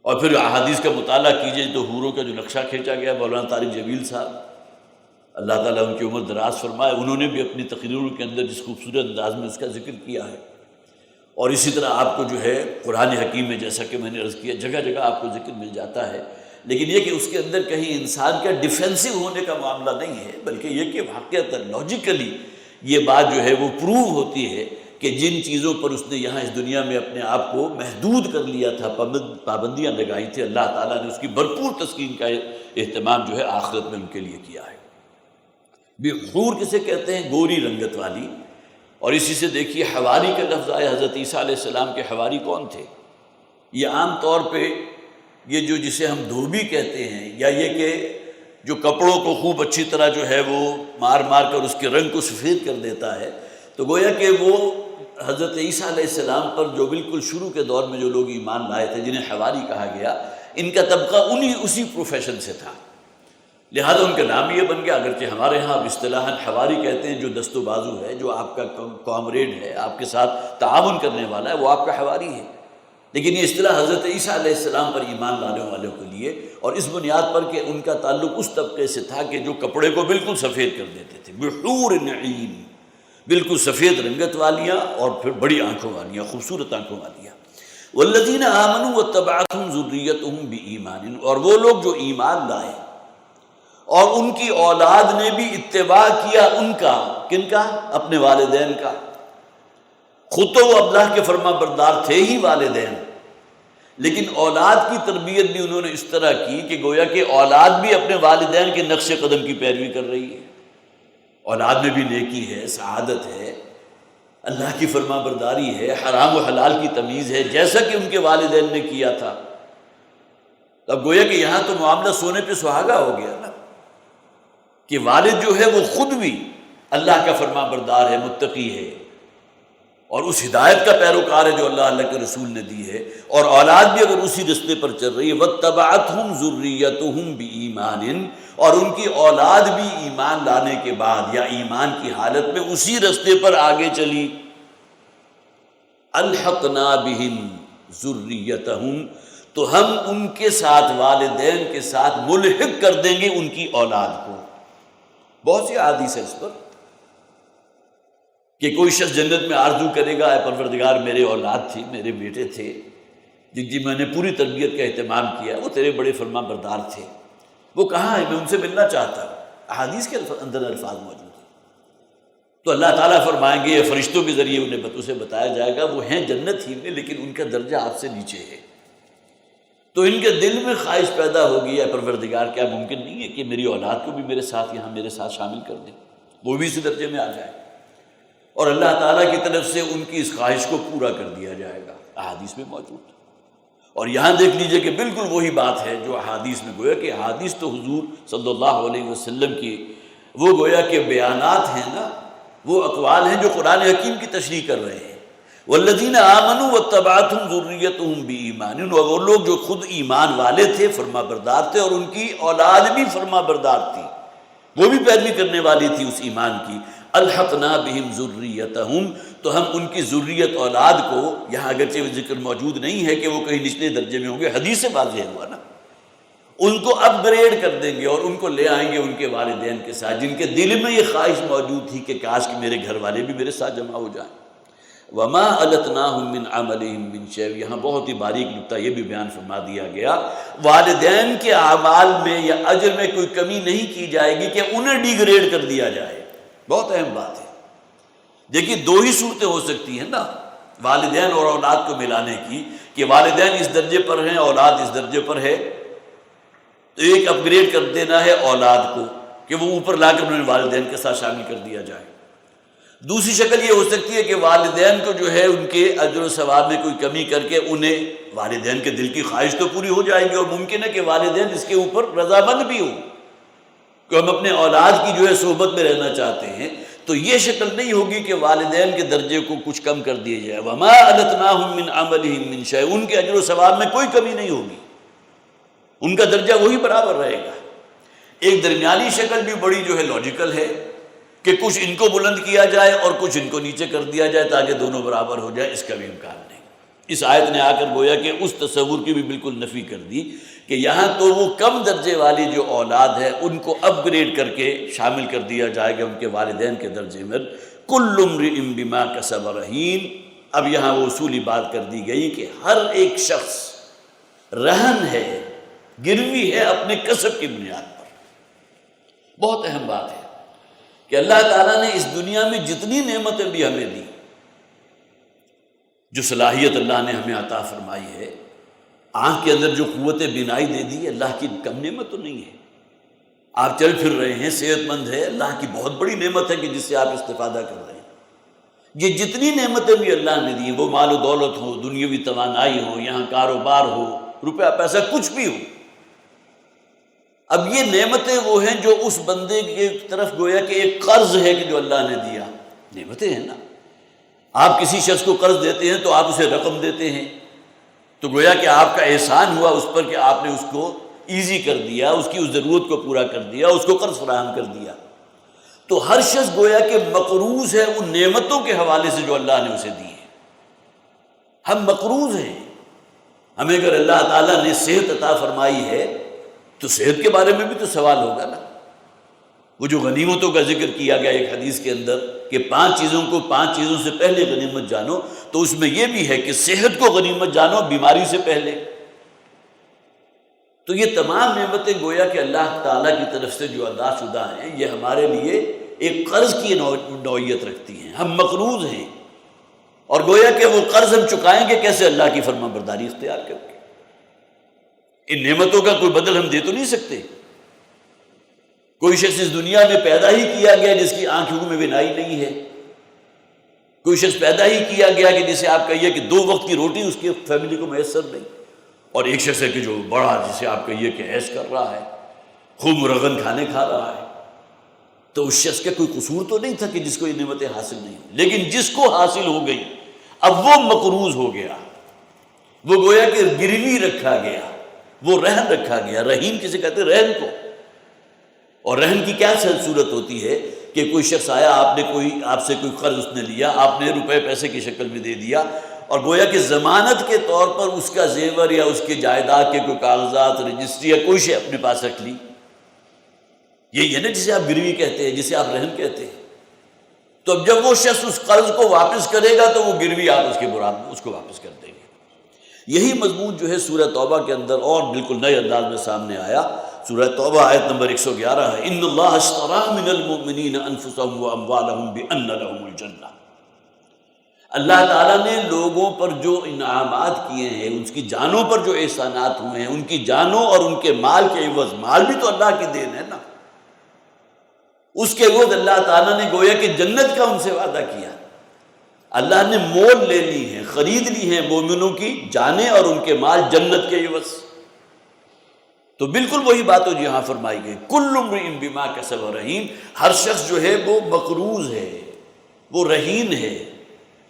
اور پھر احادیث کا مطالعہ کیجئے تو حوروں کا جو نقشہ کھینچا گیا، مولانا طارق جمیل صاحب اللہ تعالیٰ ان کی عمر دراز فرمائے، انہوں نے بھی اپنی تقریروں کے اندر جس خوبصورت انداز میں اس کا ذکر کیا ہے، اور اسی طرح آپ کو جو ہے قرآن حکیم میں جیسا کہ میں نے عرض کیا جگہ جگہ آپ کو ذکر مل جاتا ہے، لیکن یہ کہ اس کے اندر کہیں انسان کا ڈیفینسو ہونے کا معاملہ نہیں ہے، بلکہ یہ کہ واقعتاً لاجیکلی یہ بات جو ہے وہ پروو ہوتی ہے کہ جن چیزوں پر اس نے یہاں اس دنیا میں اپنے آپ کو محدود کر لیا تھا، پابندیاں لگائی تھی، اللہ تعالیٰ نے اس کی بھرپور تسکین کا اہتمام جو ہے آخرت میں ان کے لیے کیا ہے۔ حور کسے کہتے ہیں؟ گوری رنگت والی۔ اور اسی سے دیکھیے حواری کا لفظ آیا، حضرت عیسیٰ علیہ السلام کے حواری کون تھے؟ یہ عام طور پہ یہ جو جسے ہم دھوبی کہتے ہیں، یا یہ کہ جو کپڑوں کو خوب اچھی طرح جو ہے وہ مار مار کر اس کے رنگ کو سفید کر دیتا ہے، تو گویا کہ وہ حضرت عیسیٰ علیہ السلام پر جو بالکل شروع کے دور میں جو لوگ ایمان لائے تھے، جنہیں حواری کہا گیا، ان کا طبقہ اسی پروفیشن سے تھا، لہذا ان کا نام یہ بن گیا۔ اگرچہ ہمارے ہاں اب اصطلاحاً حواری کہتے ہیں جو دست و بازو ہے، جو آپ کا کامریڈ ہے، آپ کے ساتھ تعاون کرنے والا ہے، وہ آپ کا حواری ہے، لیکن یہ اصطلاح حضرت عیسیٰ علیہ السلام پر ایمان لانے والوں کے لیے، اور اس بنیاد پر کہ ان کا تعلق اس طبقے سے تھا کہ جو کپڑے کو بالکل سفید کر دیتے تھے، بحور عین، بالکل سفید رنگت والیاں اور پھر بڑی آنکھوں والیاں، خوبصورت آنکھوں والیاں۔ والذین آمنوا واتبعتهم ذریتهم بایمان، اور وہ لوگ جو ایمان لائے اور ان کی اولاد نے بھی اتباع کیا ان کا، کن کا؟ اپنے والدین کا۔ خود تو وہ اللہ کے فرما بردار تھے ہی والدین، لیکن اولاد کی تربیت بھی انہوں نے اس طرح کی کہ گویا کہ اولاد بھی اپنے والدین کے نقش قدم کی پیروی کر رہی ہے، اولاد میں بھی نیکی ہے، سعادت ہے، اللہ کی فرما برداری ہے، حرام و حلال کی تمیز ہے، جیسا کہ ان کے والدین نے کیا تھا۔ اب گویا کہ یہاں تو معاملہ سونے پہ سہاگا ہو گیا نا، کہ والد جو ہے وہ خود بھی اللہ کا فرما بردار ہے، متقی ہے، اور اس ہدایت کا پیروکار ہے جو اللہ کے رسول نے دی ہے، اور اولاد بھی اگر اسی رستے پر چل رہی ہے، وَاتَّبَعَتْهُمْ ذُرِّيَّتُهُمْ بِإِيمَانٍ، اور ان کی اولاد بھی ایمان لانے کے بعد یا ایمان کی حالت میں اسی رستے پر آگے چلی، أَلْحَقْنَا بِهِمْ ذُرِّيَّتَهُمْ، تو ہم ان کے ساتھ، والدین کے ساتھ ملحق کر دیں گے ان کی اولاد کو۔ بہت سی احادیث ہے اس پر کہ کوئی شخص جنت میں آرزو کرے گا، اے پروردگار میرے اولاد تھی، میرے بیٹے تھے، جن کی میں نے پوری تربیت کا اہتمام کیا، وہ تیرے بڑے فرما بردار تھے، وہ کہاں ہے؟ میں ان سے ملنا چاہتا ہوں۔ احادیث کے اندر الفاظ موجود ہیں۔ تو اللہ تعالیٰ فرمائیں گے، یہ فرشتوں کے ذریعے انہیں اسے بتایا جائے گا، وہ ہیں جنت ہی میں لیکن ان کا درجہ آپ سے نیچے ہے۔ تو ان کے دل میں خواہش پیدا ہوگی، اے پروردگار کیا ممکن نہیں ہے کہ میری اولاد کو بھی میرے ساتھ یہاں میرے ساتھ شامل کر دیں، وہ بھی اسی درجے میں آ جائے، اور اللہ تعالیٰ کی طرف سے ان کی اس خواہش کو پورا کر دیا جائے گا۔ احادیث میں موجود۔ اور یہاں دیکھ لیجئے کہ بالکل وہی بات ہے جو احادیث میں، گویا کہ احادیث تو حضور صلی اللہ علیہ وسلم کی وہ گویا کہ بیانات ہیں نا، وہ اقوال ہیں جو قرآن حکیم کی تشریح کر رہے ہیں۔ والذین آمنوا واتبعتهم ذریتهم بایمان، اور وہ لوگ جو خود ایمان والے تھے، فرما بردار تھے، اور ان کی اولاد بھی فرما بردار تھی، وہ بھی پیروی کرنے والی تھی اس ایمان کی۔ الحقنا بہم ذریتہم، تو ہم ان کی ذریت اولاد کو، یہاں اگرچہ ذکر موجود نہیں ہے کہ وہ کہیں نچلے درجے میں ہوں گے، حدیث سے واضح ہوا نا، ان کو اپ گریڈ کر دیں گے اور ان کو لے آئیں گے ان کے والدین کے ساتھ، جن کے دل میں یہ خواہش موجود تھی کہ کاش کہ میرے گھر والے بھی میرے ساتھ جمع ہو جائیں۔ وما التناہم من عملہم من شیء، یہاں بہت ہی باریک نکتہ یہ بھی بیان فرما دیا گیا، والدین کے اعمال میں یا اجر میں کوئی کمی نہیں کی جائے گی کہ انہیں ڈی گریڈ کر دیا جائے۔ بہت اہم بات ہے۔ دیکھیے دو ہی صورتیں ہو سکتی ہیں نا والدین اور اولاد کو ملانے کی، کہ والدین اس درجے پر ہیں، اولاد اس درجے پر ہے، تو ایک اپ گریڈ کر دینا ہے اولاد کو کہ وہ اوپر لا کر انہیں والدین کے ساتھ شامل کر دیا جائے۔ دوسری شکل یہ ہو سکتی ہے کہ والدین کو جو ہے ان کے اجر و ثواب میں کوئی کمی کر کے انہیں، والدین کے دل کی خواہش تو پوری ہو جائے گی، اور ممکن ہے کہ والدین اس کے اوپر رضامند بھی ہوں کہ ہم اپنے اولاد کی جو ہے صحبت میں رہنا چاہتے ہیں، تو یہ شکل نہیں ہوگی کہ والدین کے درجے کو کچھ کم کر دیا جائے۔ وما التناہم من عملہم من شیء، ان کے اجر و ثواب میں کوئی کمی نہیں ہوگی، ان کا درجہ وہی برابر رہے گا۔ ایک درمیانی شکل بھی بڑی جو ہے لاجیکل ہے کہ کچھ ان کو بلند کیا جائے اور کچھ ان کو نیچے کر دیا جائے تاکہ دونوں برابر ہو جائے، اس کا بھی امکان نہیں۔ اس آیت نے آ کر گویا کہ اس تصور کی بھی بالکل نفی کر دی کہ یہاں تو وہ کم درجے والی جو اولاد ہے ان کو اپ گریڈ کر کے شامل کر دیا جائے گا ان کے والدین کے درجے میں۔ کل امرئ بما کسب رہین، اب یہاں وہ اصولی بات کر دی گئی کہ ہر ایک شخص رہن ہے، گروی ہے اپنے کسب کی بنیاد پر۔ بہت اہم بات ہے کہ اللہ تعالیٰ نے اس دنیا میں جتنی نعمتیں بھی ہمیں دی، جو صلاحیت اللہ نے ہمیں عطا فرمائی ہے، آنکھ کے اندر جو قوت بینائی دے دی، اللہ کی کم نعمت تو نہیں ہے۔ آپ چل پھر رہے ہیں، صحت مند ہے، اللہ کی بہت بڑی نعمت ہے کہ جس سے آپ استفادہ کر رہے ہیں۔ یہ جتنی نعمتیں بھی اللہ نے دی، وہ مال و دولت ہو، دنیاوی توانائی ہو، یہاں کاروبار ہو، روپیہ پیسہ کچھ بھی ہو، اب یہ نعمتیں وہ ہیں جو اس بندے کی طرف گویا کہ ایک قرض ہے کہ جو اللہ نے دیا، نعمتیں ہیں نا۔ آپ کسی شخص کو قرض دیتے ہیں تو آپ اسے رقم دیتے ہیں، تو گویا کہ آپ کا احسان ہوا اس پر کہ آپ نے اس کو ایزی کر دیا، اس کی اس ضرورت کو پورا کر دیا، اس کو قرض فراہم کر دیا۔ تو ہر شخص گویا کہ مقروض ہے ان نعمتوں کے حوالے سے جو اللہ نے اسے دی ہے۔ ہم مقروض ہیں۔ ہمیں اگر اللہ تعالیٰ نے صحت عطا فرمائی ہے تو صحت کے بارے میں بھی تو سوال ہوگا نا۔ وہ جو غنیمتوں کا ذکر کیا گیا ایک حدیث کے اندر کہ 5 چیزوں سے پہلے غنیمت جانو، تو اس میں یہ بھی ہے کہ صحت کو غنیمت جانو بیماری سے پہلے۔ تو یہ تمام نعمتیں گویا کہ اللہ تعالیٰ کی طرف سے جو ادا شدہ ہیں، یہ ہمارے لیے ایک قرض کی نوعیت رکھتی ہیں۔ ہم مقروض ہیں، اور گویا کہ وہ قرض ہم چکائیں گے کیسے؟ اللہ کی فرما برداری اختیار کر کے۔ ان نعمتوں کا کوئی بدل ہم دے تو نہیں سکتے۔ کوئی شخص اس دنیا میں پیدا ہی کیا گیا جس کی آنکھوں میں بینائی نہیں ہے، کوئی شخص پیدا ہی کیا گیا کہ جسے آپ کہیے کہ 2 وقت کی روٹی اس کی فیملی کو میسر نہیں، اور ایک شخص ہے کہ جو بڑا، جسے آپ کہیے کہ عیش کر رہا ہے، خوب مرغن کھانے کھا رہا ہے۔ تو اس شخص کا کوئی قصور تو نہیں تھا کہ جس کو یہ نعمتیں حاصل نہیں ہوں، لیکن جس کو حاصل ہو گئی اب وہ مقروض ہو گیا، وہ گویا کہ گروی رکھا گیا، وہ رہن رکھا گیا۔ رہین کسے کہتے ہیں؟ رہن کو۔ اور رہن کی کیا صورت ہوتی ہے کہ کوئی شخص آیا، آپ سے کوئی قرض اس نے لیا، آپ نے روپے پیسے کی شکل میں دے دیا، اور گویا کہ ضمانت کے طور پر اس کا زیور یا اس کے جائیداد کے کوئی کاغذات، رجسٹری یا کوئی شے اپنے پاس رکھ لی۔ یہی ہے نا جسے آپ گروی کہتے ہیں، جسے آپ رہن کہتے ہیں۔ تو اب جب وہ شخص اس قرض کو واپس کرے گا تو وہ گروی آپ اس کو واپس کر دیں گے۔ یہی مضمون جو ہے سورہ توبہ کے اندر اور بالکل نئے انداز میں سامنے آیا۔ سورہ توبہ آیت نمبر 111 ہے، ان اللہ اشتری من المؤمنین انفسهم واموالهم بان لهم الجنہ۔ اللہ تعالیٰ نے لوگوں پر جو انعامات کیے ہیں، ان کی جانوں پر جو احسانات ہوئے ہیں، ان کی جانوں اور ان کے مال کے عوض، مال بھی تو اللہ کی دین ہے نا، اس کے عوض اللہ تعالیٰ نے گویا کہ جنت کا ان سے وعدہ کیا۔ اللہ نے مول لے لی ہیں، خرید لی ہیں مومنوں کی جانیں اور ان کے مال جنت کے عوض۔ تو بالکل وہی بات جو یہاں فرمائی گئی، کل امرئ بما کسب رہین، ہر شخص جو ہے وہ مقروض ہے، وہ رہین ہے،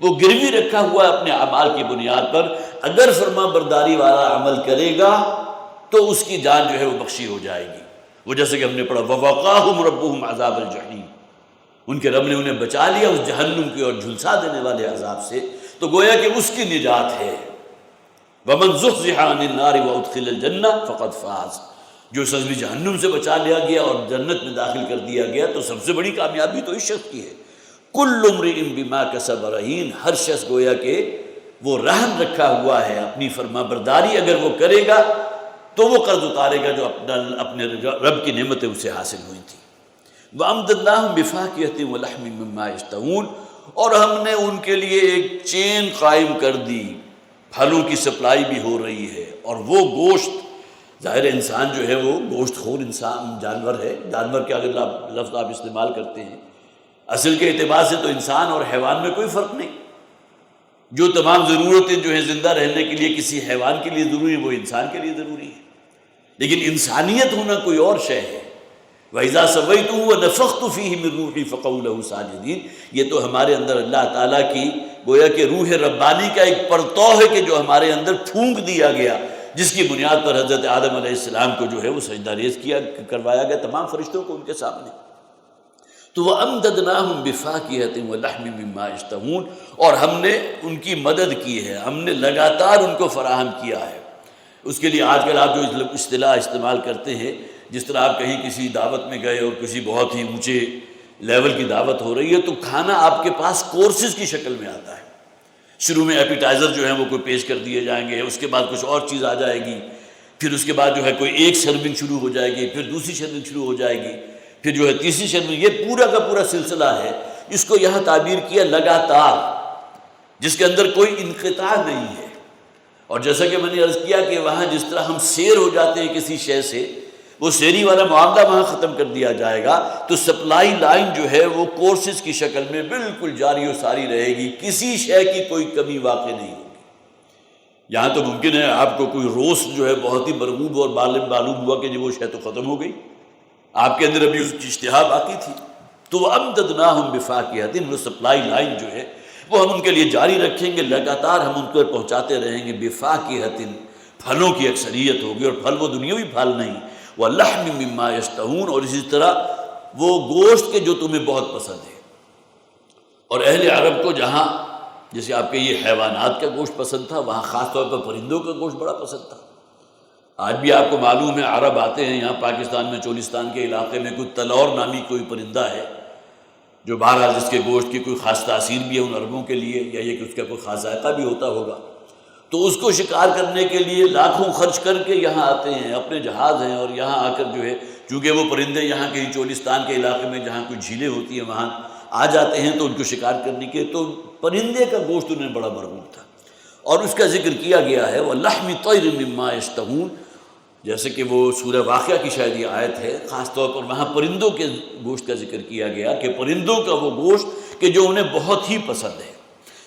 وہ گروی رکھا ہوا ہے اپنے اعمال کی بنیاد پر۔ اگر فرما برداری والا عمل کرے گا تو اس کی جان جو ہے وہ بخشی ہو جائے گی۔ وہ جیسے کہ ہم نے پڑھا وَوَقَاهُمْ رَبُّهُمْ عَذَابَ الْجَحِيمِ، ان کے رب نے انہیں بچا لیا اس جہنم کی اور جھلسا دینے والے عذاب سے، تو گویا کہ اس کی نجات ہے۔ وَمَنْ زُحْزِحَ عَنِ النَّارِ وَأُدْخِلَ الْجَنَّةَ فَقَدْ فَازَ، جو شخص بھی جہنم سے بچا لیا گیا اور جنت میں داخل کر دیا گیا تو سب سے بڑی کامیابی تو اس شخص کی ہے۔ کل امرئ بما کسب رہین، ہر شخص گویا کہ وہ رہن رکھا ہوا ہے، اپنی فرما برداری اگر وہ کرے گا تو وہ قرض اتارے گا جو اپنے رب کی نعمتیں اسے حاصل ہوئی تھیں۔ وَأَمْدَدْنَاهُمْ بِفَاكِهَةٍ وَلَحْمٍ مِّمَّا يَشْتَهُونَ، اور ہم نے ان کے لیے ایک چین قائم کر دی، پھلوں کی سپلائی بھی ہو رہی ہے، اور وہ گوشت، ظاہر انسان جو ہے وہ گوشت خور انسان جانور ہے، جانور کے اگر لفظ آپ استعمال کرتے ہیں اصل کے اعتبار سے تو انسان اور حیوان میں کوئی فرق نہیں، جو تمام ضرورتیں جو ہیں زندہ رہنے کے لیے کسی حیوان کے لیے ضروری وہ انسان کے لیے ضروری ہے، لیکن انسانیت ہونا کوئی اور شے ہے۔ وَإِذَا سَوَّيْتُهُ وَنَفَخْتُ فِيهِ مِن رُوحِي فَقَعُوا لَهُ سَاجِدِينَ، یہ تو ہمارے اندر اللہ تعالیٰ کی گویا کہ روح ربانی کا ایک پرتو ہے کہ جو ہمارے اندر پھونک دیا گیا، جس کی بنیاد پر حضرت آدم علیہ السلام کو جو ہے وہ سجدہ ریز کروایا گیا تمام فرشتوں کو ان کے سامنے۔ تو وَأَمْدَدْنَاهُمْ بِفَاكِهَةٍ وَلَحْمٍ مِّمَّا يَشْتَهُونَ، اور ہم نے ان کی مدد کی ہے، ہم نے لگاتار ان کو فراہم کیا ہے۔ اس کے لیے آج کل آپ جو اصطلاح استعمال کرتے ہیں، جس طرح آپ کہیں کسی دعوت میں گئے اور کسی بہت ہی اونچے لیول کی دعوت ہو رہی ہے تو کھانا آپ کے پاس کورسز کی شکل میں آتا ہے۔ شروع میں ایپیٹائزر جو ہیں وہ کوئی پیش کر دیے جائیں گے، اس کے بعد کچھ اور چیز آ جائے گی، پھر اس کے بعد جو ہے کوئی ایک سرونگ شروع ہو جائے گی، پھر دوسری سرونگ شروع ہو جائے گی، پھر جو ہے تیسری سرونگ، یہ پورا کا پورا سلسلہ ہے۔ اس کو یہاں تعبیر کیا لگاتار، جس کے اندر کوئی انقطاع نہیں ہے۔ اور جیسا کہ میں نے عرض کیا کہ وہاں جس طرح ہم سیر ہو جاتے ہیں کسی شے سے، وہ سیری والا معاملہ وہاں ختم کر دیا جائے گا، تو سپلائی لائن جو ہے وہ کورسز کی شکل میں بالکل جاری و ساری رہے گی، کسی شے کی کوئی کمی واقع نہیں ہوگی۔ یہاں تو ممکن ہے آپ کو کوئی روسٹ جو ہے بہت ہی مرغوب اور معلوم ہوا کہ وہ شے تو ختم ہو گئی، آپ کے اندر ابھی اس کی اشتہا باقی تھی، تو وَأَمْدَدْنَاهُمْ بِفَاكِهَةٍ، وہ سپلائی لائن جو ہے وہ ہم ان کے لیے جاری رکھیں گے، لگاتار ہم ان کو پہنچاتے رہیں گے۔ بِفَاكِهَةٍ، پھلوں کی اکثریت ہوگی، اور پھل وہ دنیاوی پھل نہیں، وَلَحْمٍ مِّمَّا يَشْتَهُونَ، اور اسی طرح وہ گوشت کے جو تمہیں بہت پسند ہے۔ اور اہل عرب کو جہاں جیسے آپ کے یہ حیوانات کا گوشت پسند تھا، وہاں خاص طور پر پرندوں کا گوشت بڑا پسند تھا۔ آج بھی آپ کو معلوم ہے عرب آتے ہیں یہاں پاکستان میں، چولستان کے علاقے میں کوئی تلور نامی کوئی پرندہ ہے جو بہرحال جس کے گوشت کی کوئی خاص تاثیر بھی ہے ان عربوں کے لیے، یا یہ کہ اس کا کوئی خاص ذائقہ بھی ہوتا ہوگا، تو اس کو شکار کرنے کے لیے لاکھوں خرچ کر کے یہاں آتے ہیں، اپنے جہاز ہیں، اور یہاں آ کر جو ہے چونکہ وہ پرندے یہاں کہیں چولستان کے علاقے میں جہاں کوئی جھیلیں ہوتی ہیں وہاں آ جاتے ہیں تو ان کو شکار کرنے کے، تو پرندے کا گوشت انہیں بڑا مرغوب تھا، اور اس کا ذکر کیا گیا ہے وَلَحْمِ طَيْرٍ مِّمَّا يَشْتَهُونَ، جیسے کہ وہ سورہ واقعہ کی شاید یہ آیت ہے، خاص طور پر وہاں پرندوں کے گوشت کا ذکر کیا گیا کہ پرندوں کا وہ گوشت کہ جو انہیں بہت ہی پسند ہے،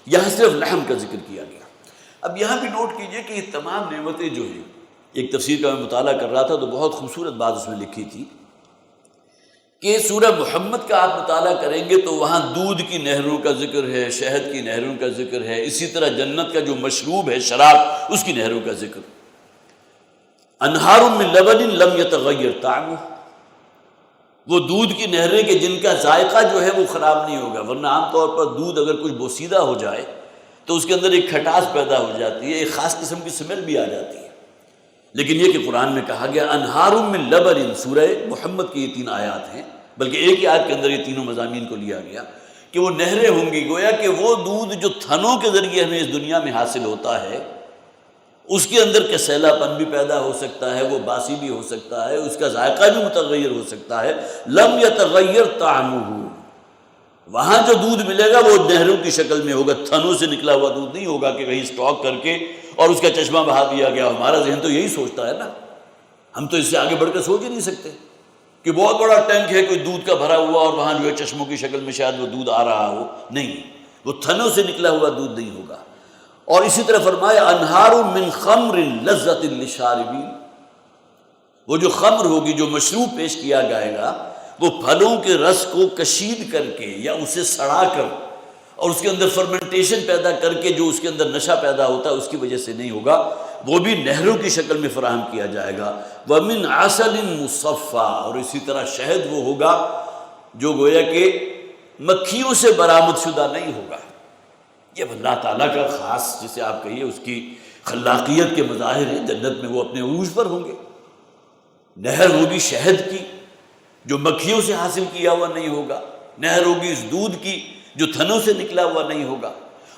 یہاں صرف لحم کا ذکر کیا گیا۔ اب یہاں بھی نوٹ کیجئے کہ یہ تمام نعمتیں جو ہیں، ایک تفسیر کا میں مطالعہ کر رہا تھا تو بہت خوبصورت بات اس میں لکھی تھی کہ سورہ محمد کا آپ مطالعہ کریں گے تو وہاں دودھ کی نہروں کا ذکر ہے، شہد کی نہروں کا ذکر ہے، اسی طرح جنت کا جو مشروب ہے شراب اس کی نہروں کا ذکر، انہار من لبن لم یتغیر طعمہ، وہ دودھ کی نہریں کہ جن کا ذائقہ جو ہے وہ خراب نہیں ہوگا، ورنہ عام طور پر دودھ اگر کچھ بوسیدہ ہو جائے تو اس کے اندر ایک کھٹاس پیدا ہو جاتی ہے، ایک خاص قسم کی سمیل بھی آ جاتی ہے، لیکن یہ کہ قرآن میں کہا گیا انہار من لبن، سورہ محمد کی یہ 3 آیات ہیں، بلکہ ایک ہی آیت کے اندر یہ تینوں مضامین کو لیا گیا کہ وہ نہریں ہوں گی، گویا کہ وہ دودھ جو تھنوں کے ذریعے ہمیں اس دنیا میں حاصل ہوتا ہے اس کے اندر کسیلا پن بھی پیدا ہو سکتا ہے، وہ باسی بھی ہو سکتا ہے، اس کا ذائقہ بھی متغیر ہو سکتا ہے۔ لم یتغیر طعمہ، وہاں جو دودھ ملے گا وہ نہروں کی شکل میں ہوگا، تھنوں سے نکلا ہوا دودھ نہیں ہوگا کہ کہیں اسٹاک کر کے اور اس کا چشمہ بہا دیا گیا۔ ہمارا ذہن تو یہی سوچتا ہے نا، ہم تو اس سے آگے بڑھ کر سوچ ہی نہیں سکتے کہ بہت بڑا ٹینک ہے کوئی دودھ کا بھرا ہوا اور وہاں جو ہے چشموں کی شکل میں شاید وہ دودھ آ رہا ہو، نہیں، وہ تھنوں سے نکلا ہوا دودھ نہیں ہوگا۔ اور اسی طرح فرمایا انہار من خمر لذت للشاربین، وہ جو خمر ہوگی، جو مشروب پیش کیا جائے گا، وہ پھلوں کے رس کو کشید کر کے یا اسے سڑا کر اور اس کے اندر فرمنٹیشن پیدا کر کے جو اس کے اندر نشہ پیدا ہوتا ہے اس کی وجہ سے نہیں ہوگا، وہ بھی نہروں کی شکل میں فراہم کیا جائے گا۔ وَمِنْ عَسَلٍ مُصَفَّى، اور اسی طرح شہد وہ ہوگا جو گویا کہ مکھیوں سے برآمد شدہ نہیں ہوگا۔ یہ اللہ تعالیٰ کا خاص، جسے آپ کہیے اس کی خلاقیت کے مظاہر ہیں، جنت میں وہ اپنے عروج پر ہوں گے۔ نہر ہوگی شہد کی جو مکھیوں سے حاصل کیا ہوا نہیں ہوگا، نہر ہوگی اس دودھ کی جو تھنوں سے نکلا ہوا نہیں ہوگا،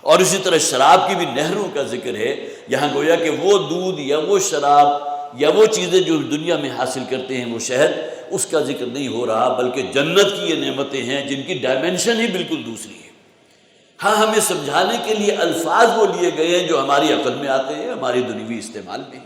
اور اسی طرح شراب کی بھی نہروں کا ذکر ہے یہاں، گویا کہ وہ دودھ یا وہ شراب یا وہ چیزیں جو دنیا میں حاصل کرتے ہیں وہ شہد، اس کا ذکر نہیں ہو رہا، بلکہ جنت کی یہ نعمتیں ہیں جن کی ڈائمنشن ہی بالکل دوسری ہے۔ ہاں ہمیں سمجھانے کے لیے الفاظ وہ لیے گئے ہیں جو ہماری عقل میں آتے ہیں، ہماری دنیوی استعمال میں۔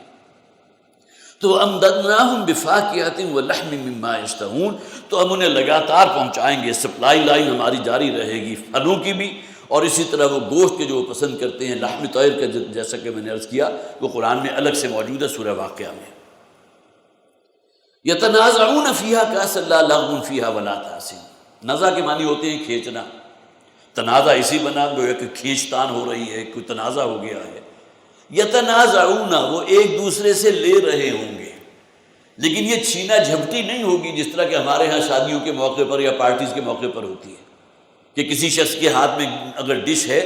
تو امددناہم بفاکہۃ ولحم مما یشتہون، تو ہم انہیں لگاتار پہنچائیں گے، سپلائی لائن ہماری جاری رہے گی پھلوں کی بھی، اور اسی طرح وہ گوشت کے جو وہ پسند کرتے ہیں، لحم طیر کا، جیسا کہ میں نے عرض کیا وہ قرآن میں الگ سے موجود ہے سورہ واقعہ میں۔ یتنازعون فیہا کأسا لا لغو فیہا ولا تأثیم، نزع کے معنی ہوتے ہیں کھینچنا، تنازع اسی بنا گویا کہ کھینچ تان ہو رہی ہے، کوئی تنازع ہو گیا ہے۔ یتنازعون، وہ ایک دوسرے سے لے رہے ہوں گے، لیکن یہ چھینا جھپٹی نہیں ہوگی جس طرح کہ ہمارے ہاں شادیوں کے موقع پر یا پارٹیز کے موقع پر ہوتی ہے کہ کسی شخص کے ہاتھ میں اگر ڈش ہے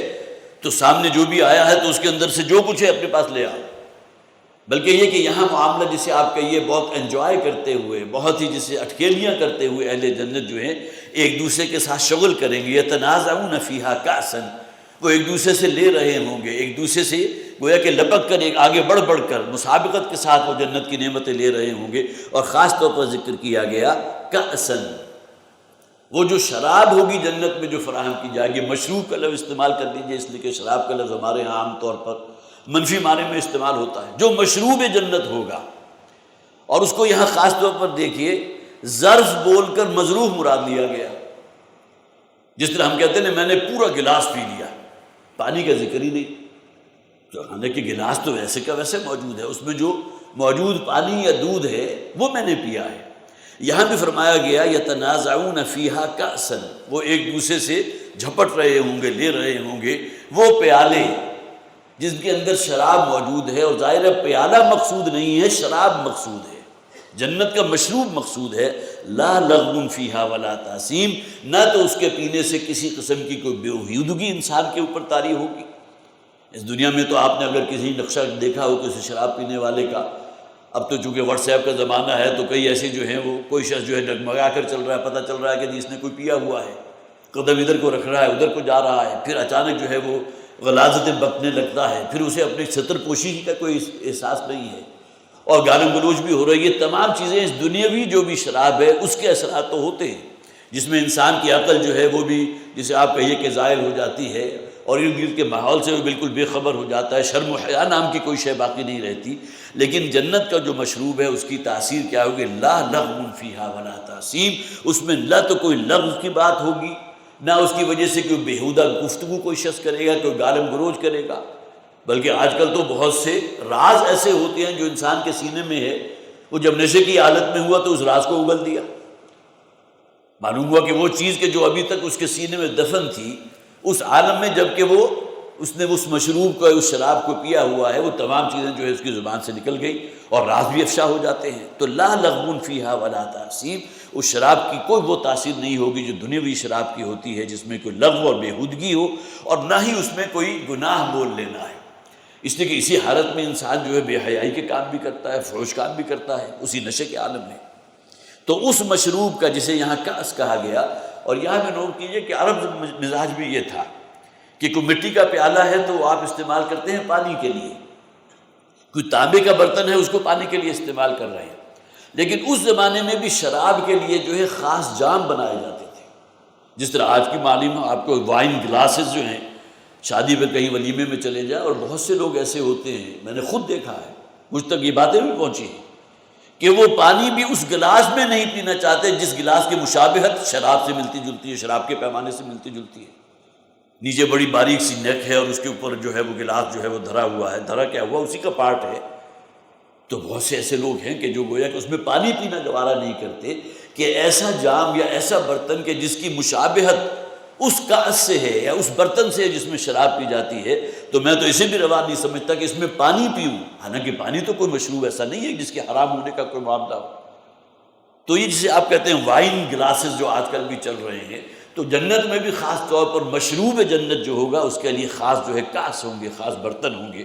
تو سامنے جو بھی آیا ہے تو اس کے اندر سے جو کچھ ہے اپنے پاس لے آؤ، بلکہ یہ کہ یہاں معاملہ جسے آپ کہیے بہت انجوائے کرتے ہوئے، بہت ہی جسے اٹکیلیاں کرتے ہوئے اہل جنت جو ہیں ایک دوسرے کے ساتھ شغل کریں گے۔ یتنازعون فیہا کأسا، وہ ایک دوسرے سے لے رہے ہوں گے، ایک دوسرے سے گویا کہ لپک کر ایک آگے بڑھ بڑھ کر مسابقت کے ساتھ وہ جنت کی نعمتیں لے رہے ہوں گے۔ اور خاص طور پر ذکر کیا گیا کأسا، وہ جو شراب ہوگی جنت میں جو فراہم کی جائے گی، مشروب کا لفظ استعمال کر دیجئے اس لیے کہ شراب کا لفظ ہمارے ہاں عام طور پر منفی معنی میں استعمال ہوتا ہے، جو مشروب جنت ہوگا، اور اس کو یہاں خاص طور پر دیکھیے ظرف بول کر مظروف مراد لیا گیا، جس طرح ہم کہتے ہیں میں نے پورا گلاس پی لیا، پانی کا ذکر ہی نہیں، حالانکہ گلاس تو ویسے کا ویسے موجود ہے، اس میں جو موجود پانی یا دودھ ہے وہ میں نے پیا ہے۔ یہاں بھی فرمایا گیا یتنازعون فیہا کأسا، وہ ایک دوسرے سے جھپٹ رہے ہوں گے، لے رہے ہوں گے وہ پیالے جس کے اندر شراب موجود ہے، اور ظاہر ہے پیالہ مقصود نہیں ہے، شراب مقصود ہے، جنت کا مشروب مقصود ہے۔ لا لغو فیہا ولا تأثیم، نہ تو اس کے پینے سے کسی قسم کی کوئی بیہودگی انسان کے اوپر طاری ہوگی۔ اس دنیا میں تو آپ نے اگر کسی نقشہ دیکھا ہو کسی شراب پینے والے کا، اب تو چونکہ واٹس ایپ کا زمانہ ہے تو کئی ایسے جو ہیں وہ کوئی شخص جو ہے ڈگمگا کر چل رہا ہے، پتہ چل رہا ہے کہ جس نے کوئی پیا ہوا ہے، قدم ادھر کو رکھ رہا ہے ادھر کو جا رہا ہے، پھر اچانک جو ہے وہ غلاظتیں بکنے لگتا ہے، پھر اسے اپنی ستر پوشی کا کوئی احساس نہیں ہے، اور گالم گلوچ بھی ہو رہی ہے۔ تمام چیزیں اس دنیاوی جو بھی شراب ہے اس کے اثرات تو ہوتے ہیں، جس میں انسان کی عقل جو ہے وہ بھی جسے آپ کہیے کہ زائل ہو جاتی ہے، اور ارد گرد کے ماحول سے وہ بالکل بے خبر ہو جاتا ہے، شرم و حیا نام کی کوئی شے باقی نہیں رہتی۔ لیکن جنت کا جو مشروب ہے اس کی تاثیر کیا ہوگی؟ لا لغو فیہا ولا تأثیم، اس میں نہ تو کوئی لغو کی بات ہوگی، نہ اس کی وجہ سے کوئی بیہودہ گفتگو کوئی شخص کرے گا، کوئی گالم گلوچ کرے گا، بلکہ آج کل تو بہت سے راز ایسے ہوتے ہیں جو انسان کے سینے میں ہے، وہ جب نشے کی حالت میں ہوا تو اس راز کو اگل دیا، معلوم ہوا کہ وہ چیز کہ جو ابھی تک اس کے سینے میں دفن تھی، اس عالم میں جب کہ وہ اس نے اس مشروب کو، اس شراب کو پیا ہوا ہے، وہ تمام چیزیں جو ہے اس کی زبان سے نکل گئی اور راز بھی افشا ہو جاتے ہیں۔ تو لا لغو فیہا ولا تأثیم، اس شراب کی کوئی وہ تاثیر نہیں ہوگی جو دنیاوی شراب کی ہوتی ہے، جس میں کوئی لغو اور بیہودگی ہو، اور نہ ہی اس میں کوئی گناہ مول لینا ہے، اس لیے کہ اسی حالت میں انسان جو ہے بے حیائی کے کام بھی کرتا ہے، فحش کام بھی کرتا ہے اسی نشے کے عالم میں۔ تو اس مشروب کا جسے یہاں کأس کہا گیا، اور یہاں بھی نوٹ کیجئے کہ عرب مزاج بھی یہ تھا کہ کوئی مٹی کا پیالہ ہے تو آپ استعمال کرتے ہیں پانی کے لیے، کوئی تانبے کا برتن ہے اس کو پانی کے لیے استعمال کر رہے ہیں، لیکن اس زمانے میں بھی شراب کے لیے جو ہے خاص جام بنائے جاتے تھے، جس طرح آج کی معلوم ہے آپ کو وائن گلاسز جو ہیں شادی پہ کہیں ولیمے میں چلے جائیں، اور بہت سے لوگ ایسے ہوتے ہیں، میں نے خود دیکھا ہے، مجھ تک یہ باتیں بھی پہنچی ہیں کہ وہ پانی بھی اس گلاس میں نہیں پینا چاہتے جس گلاس کی مشابہت شراب سے ملتی جلتی ہے، شراب کے پیمانے سے ملتی جلتی ہے، نیچے بڑی باریک سی نیک ہے اور اس کے اوپر جو ہے وہ گلاس جو ہے وہ دھرا ہوا ہے، دھرا کیا ہوا اسی کا پارٹ ہے۔ تو بہت سے ایسے لوگ ہیں کہ جو گویا کہ اس میں پانی پینا گوارا نہیں کرتے کہ ایسا جام یا ایسا برتن کہ جس کی مشابہت اس کاس سے ہے یا اس برتن سے ہے جس میں شراب پی جاتی ہے، تو میں تو اسے بھی روا نہیں سمجھتا کہ اس میں پانی پیوں، حالانکہ پانی تو کوئی مشروب ایسا نہیں ہے جس کے حرام ہونے کا کوئی معاملہ ہو۔ تو یہ جسے آپ کہتے ہیں وائن گلاسز جو آج کل بھی چل رہے ہیں، تو جنت میں بھی خاص طور پر مشروب جنت جو ہوگا اس کے لیے خاص جو ہے کاس ہوں گے، خاص برتن ہوں گے،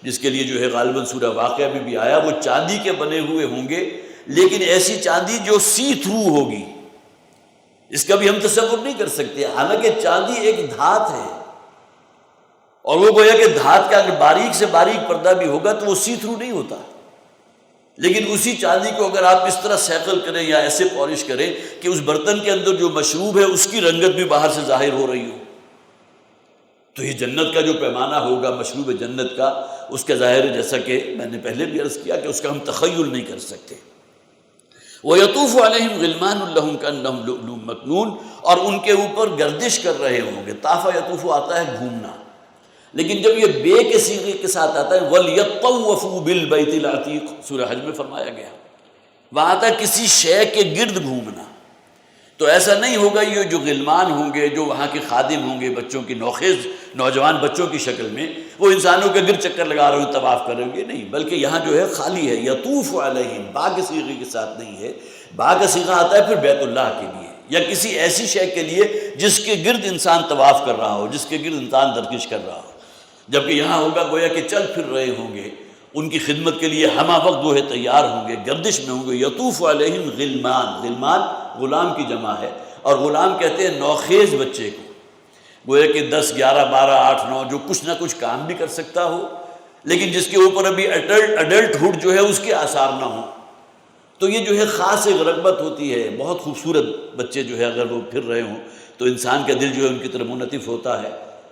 جس کے لیے جو ہے غالباً سورہ واقعہ میں بھی آیا وہ چاندی کے بنے ہوئے ہوں گے، لیکن ایسی چاندی جو سی تھرو ہوگی، اس کا بھی ہم تصور نہیں کر سکتے، حالانکہ چاندی ایک دھات ہے، اور وہ گویا کہ دھات کا اگر باریک سے باریک پردہ بھی ہوگا تو وہ سی تھرو نہیں ہوتا، لیکن اسی چاندی کو اگر آپ اس طرح سیکل کریں یا ایسے پالش کریں کہ اس برتن کے اندر جو مشروب ہے اس کی رنگت بھی باہر سے ظاہر ہو رہی ہو، تو یہ جنت کا جو پیمانہ ہوگا مشروب جنت کا، اس کا ظاہر ہے جیسا کہ میں نے پہلے بھی عرض کیا کہ اس کا ہم تخیل نہیں کر سکتے۔ وَيَطُوفُ عَلَيْهِمْ غِلْمَانٌ لَهُمْ كَأَنَّهُمْ لُؤْلُؤٌ مَكْنُونٌ، اور ان کے اوپر گردش کر رہے ہوں گے۔ طاف یطوف آتا ہے گھومنا، لیکن جب یہ بے کے صیغے کے ساتھ آتا ہے وَلْيَطَّوَّفُوا بِالْبَيْتِ الْعَتِيقِ، سورہ حج میں فرمایا گیا، وہاں آتا ہے کسی شے کے گرد گھومنا۔ تو ایسا نہیں ہوگا یہ جو غلمان ہوں گے، جو وہاں کے خادم ہوں گے، بچوں کی نوخیز نوجوان بچوں کی شکل میں، وہ انسانوں کے گرد چکر لگا رہے ہوں، طواف کر رہے ہوں گے، نہیں، بلکہ یہاں جو ہے خالی ہے، یطوف علیہم، با کے صیغے کے ساتھ نہیں ہے، با کا صیغہ آتا ہے پھر بیت اللہ کے لیے یا کسی ایسی شے کے لیے جس کے گرد انسان طواف کر رہا ہو، جس کے گرد انسان درگش کر رہا ہو، جبکہ یہاں ہوگا گویا کہ چل پھر رہے ہوں گے، ان کی خدمت کے لیے ہمہ وقت وہ ہے تیار ہوں گے، گردش میں ہوں گے۔ یطوف علیہم غلمان، غلمان غلام کی جمع ہے، اور غلام کہتے ہیں نوخیز بچے کو، گویا کہ 10 11 12 8 9 جو کچھ نہ کچھ کام بھی کر سکتا ہو، لیکن جس کے اوپر ابھی ایڈلٹ ہوڈ جو ہے اس کے آثار نہ ہوں، تو یہ جو ہے خاص ایک رغبت ہوتی ہے۔ بہت خوبصورت بچے جو ہے اگر وہ پھر رہے ہوں تو انسان کا دل جو ہے ان کی طرف منعطف ہوتا ہے۔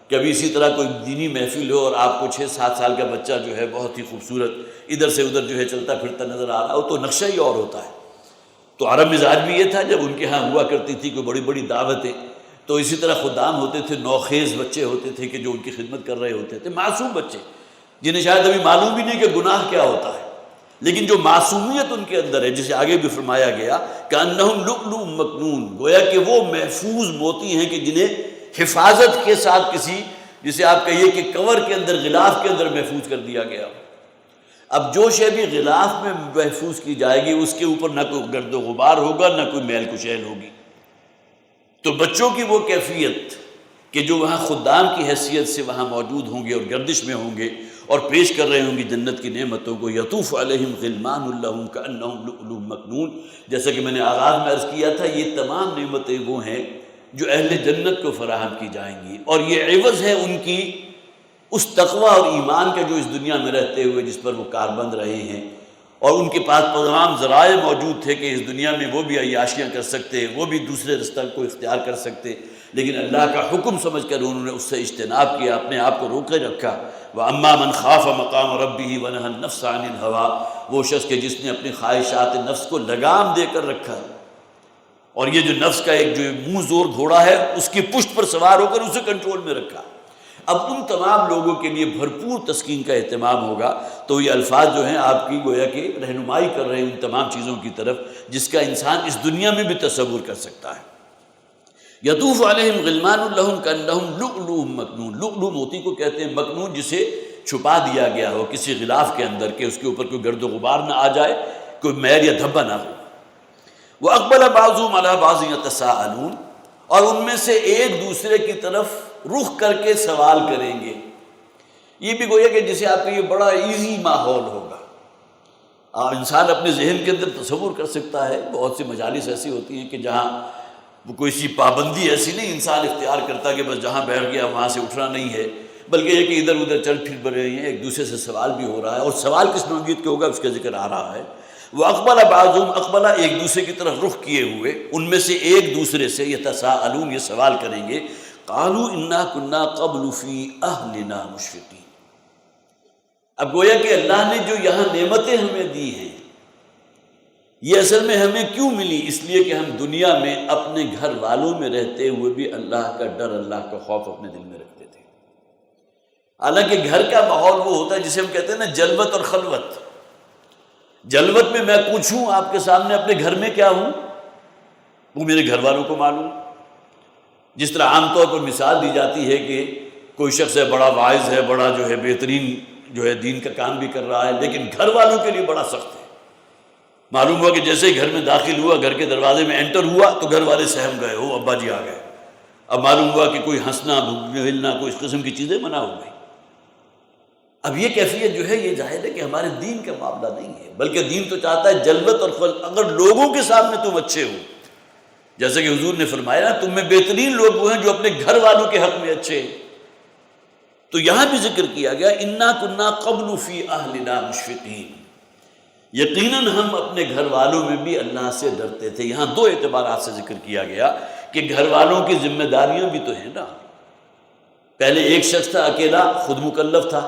کبھی اسی طرح کوئی دینی محفل ہو اور آپ کو 6 7 سال کا بچہ جو ہے بہت ہی خوبصورت ادھر سے ادھر جو ہے چلتا پھرتا نظر آ رہا ہو تو نقشہ ہی اور ہوتا ہے۔ تو عرب مزاج بھی یہ تھا، جب ان کے ہاں ہوا کرتی تھی کوئی بڑی بڑی دعوتیں، تو اسی طرح خدام ہوتے تھے، نوخیز بچے ہوتے تھے کہ جو ان کی خدمت کر رہے ہوتے تھے، معصوم بچے جنہیں شاید ابھی معلوم بھی نہیں کہ گناہ کیا ہوتا ہے، لیکن جو معصومیت ان کے اندر ہے، جسے آگے بھی فرمایا گیا کأنہم لؤلؤ مکنون، گویا کہ وہ محفوظ موتی ہیں کہ جنہیں حفاظت کے ساتھ کسی، جسے آپ کہیے کہ کور کے اندر، غلاف کے اندر محفوظ کر دیا گیا۔ اب جو شے بھی غلاف میں محفوظ کی جائے گی اس کے اوپر نہ کوئی گرد و غبار ہوگا، نہ کوئی میل کچیل ہوگی۔ تو بچوں کی وہ کیفیت کہ جو وہاں خدام کی حیثیت سے وہاں موجود ہوں گے اور گردش میں ہوں گے اور پیش کر رہے ہوں گے جنت کی نعمتوں کو، یطوف علیہم غلمان لہم کأنہم لؤلؤ مکنون، جیسا کہ میں نے آغاز میں عرض کیا تھا، یہ تمام نعمتیں وہ ہیں جو اہل جنت کو فراہم کی جائیں گی، اور یہ عوض ہے ان کی اس تقوی اور ایمان کا جو اس دنیا میں رہتے ہوئے جس پر وہ کاربند رہے ہیں، اور ان کے پاس تمام ذرائع موجود تھے کہ اس دنیا میں وہ بھی عیاشیاں کر سکتے، وہ بھی دوسرے رستہ کو اختیار کر سکتے، لیکن اللہ کا حکم سمجھ کر انہوں نے اس سے اجتناب کیا، اپنے آپ کو روکے رکھا۔ وَأَمَّا مَنْ خَافَ مَقَامَ رَبِّهِ وَنَهَى النَّفْسَ عَنِ الْهَوَىٰ، وہ شخص کہ جس نے اپنی خواہشات نفس کو لگام دے کر رکھا، اور یہ جو نفس کا ایک جو منہ زور گھوڑا ہے اس کی پشت پر سوار ہو کر اسے کنٹرول میں رکھا، اب ان تمام لوگوں کے لیے بھرپور تسکین کا اہتمام ہوگا۔ تو یہ الفاظ جو ہیں آپ کی گویا کہ رہنمائی کر رہے ہیں ان تمام چیزوں کی طرف جس کا انسان اس دنیا میں بھی تصور کر سکتا ہے۔ یطوف علیہم غلمان لہم کأنہم لؤلؤ مکنون، لؤلؤ موتی کو کہتے ہیں، مکنون جسے چھپا دیا گیا ہو کسی غلاف کے اندر کہ اس کے اوپر کوئی گرد و غبار نہ آ جائے، کوئی میل یا دھبا نہ ہو۔ وَأَقْبَلَ بَعْضُهُمْ عَلَىٰ بَعْضٍ يَتَسَاءَلُونَ، اور ان میں سے ایک دوسرے کی طرف رخ کر کے سوال کریں گے۔ یہ بھی گویا کہ جسے آپ کے یہ بڑا ایزی ماحول ہوگا، اور انسان اپنے ذہن کے اندر تصور کر سکتا ہے۔ بہت سی مجالس ایسی ہوتی ہیں کہ جہاں وہ کوئی سی پابندی ایسی نہیں انسان اختیار کرتا کہ بس جہاں بیٹھ گیا وہاں سے اٹھنا نہیں ہے، بلکہ یہ کہ ادھر ادھر چل پھر رہے ہیں، ایک دوسرے سے سوال بھی ہو رہا ہے، اور سوال کس نوعیت کے ہوگا اس کا ذکر آ رہا ہے۔ وَأَقْبَلَ بَعْضُهُمْ اقبلا، ایک دوسرے کی طرف رخ کیے ہوئے، ان میں سے ایک دوسرے سے یتساءلون، یہ سوال کریں گے، قالوا انا كنا قبل فی اہلنا مشفقین۔ اب گویا کہ اللہ نے جو یہاں نعمتیں ہمیں دی ہیں یہ اصل میں ہمیں کیوں ملی؟ اس لیے کہ ہم دنیا میں اپنے گھر والوں میں رہتے ہوئے بھی اللہ کا ڈر، اللہ کا خوف اپنے دل میں رکھتے تھے۔ حالانکہ گھر کا ماحول وہ ہوتا ہے جسے ہم کہتے ہیں نا جلوت اور خلوت۔ جلوت میں میں پوچھوں آپ کے سامنے اپنے گھر میں کیا ہوں، وہ میرے گھر والوں کو معلوم۔ جس طرح عام طور پر مثال دی جاتی ہے کہ کوئی شخص ہے، بڑا واعظ ہے، بڑا جو ہے بہترین جو ہے دین کا کام بھی کر رہا ہے، لیکن گھر والوں کے لیے بڑا سخت ہے۔ معلوم ہوا کہ جیسے ہی گھر میں داخل ہوا، گھر کے دروازے میں انٹر ہوا تو گھر والے سہم گئے، ہو ابا جی آ گئے۔ اب معلوم ہوا کہ کوئی ہنسنا ہلنا کوئی اس قسم کی چیزیں منع ہو گئی۔ اب یہ کیفیت جو ہے یہ ظاہر ہے کہ ہمارے دین کا معاملہ نہیں ہے، بلکہ دین تو چاہتا ہے جلوت اور خلوت۔ اگر لوگوں کے سامنے تم اچھے ہو، جیسے کہ حضور نے فرمایا تم میں بہترین لوگ وہ ہیں جو اپنے گھر والوں کے حق میں اچھے ہیں، تو یہاں بھی ذکر کیا گیا انا کنا قبل فی اہلنا مشفقین، یقیناً ہم اپنے گھر والوں میں بھی اللہ سے ڈرتے تھے۔ یہاں دو اعتبارات سے ذکر کیا گیا کہ گھر والوں کی ذمہ داریاں بھی تو ہیں نا۔ پہلے ایک شخص تھا اکیلا، خود مکلف تھا،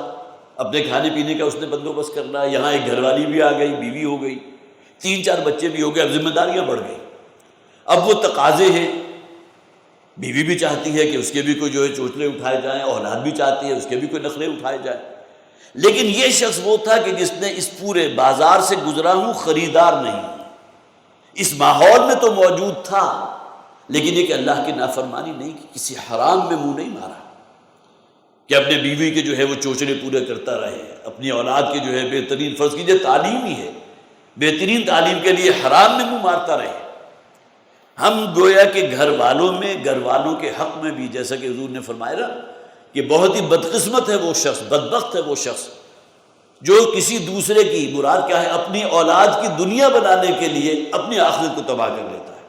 اپنے کھانے پینے کا اس نے بندوبست کرنا ہے۔ یہاں ایک گھر والی بھی آ گئی، بیوی ہو گئی، 3-4 بچے بھی ہو گئے، اب ذمہ داریاں بڑھ گئی۔ اب وہ تقاضے ہیں، بیوی بھی چاہتی ہے کہ اس کے بھی کوئی جو ہے چوچلے اٹھائے جائیں، اولاد بھی چاہتی ہے اس کے بھی کوئی نخرے اٹھائے جائیں۔ لیکن یہ شخص وہ تھا کہ جس نے اس پورے بازار سے گزرا ہوں، خریدار نہیں، اس ماحول میں تو موجود تھا، لیکن یہ کہ اللہ کی نافرمانی نہیں کی، کسی حرام میں منہ نہیں مارا کہ اپنے بیوی کے جو ہے وہ چوچلے پورے کرتا رہے، اپنی اولاد کے جو ہے بہترین، فرض کیجئے تعلیم ہی ہے، بہترین تعلیم کے لیے حرام میں منہ مارتا رہے۔ ہم گویا کہ گھر والوں میں، گھر والوں کے حق میں بھی، جیسا کہ حضور نے فرمایا نا کہ بہت ہی بدقسمت ہے وہ شخص، بدبخت ہے وہ شخص جو کسی دوسرے کی، مراد کیا ہے، اپنی اولاد کی دنیا بنانے کے لیے اپنی آخرت کو تباہ کر لیتا ہے۔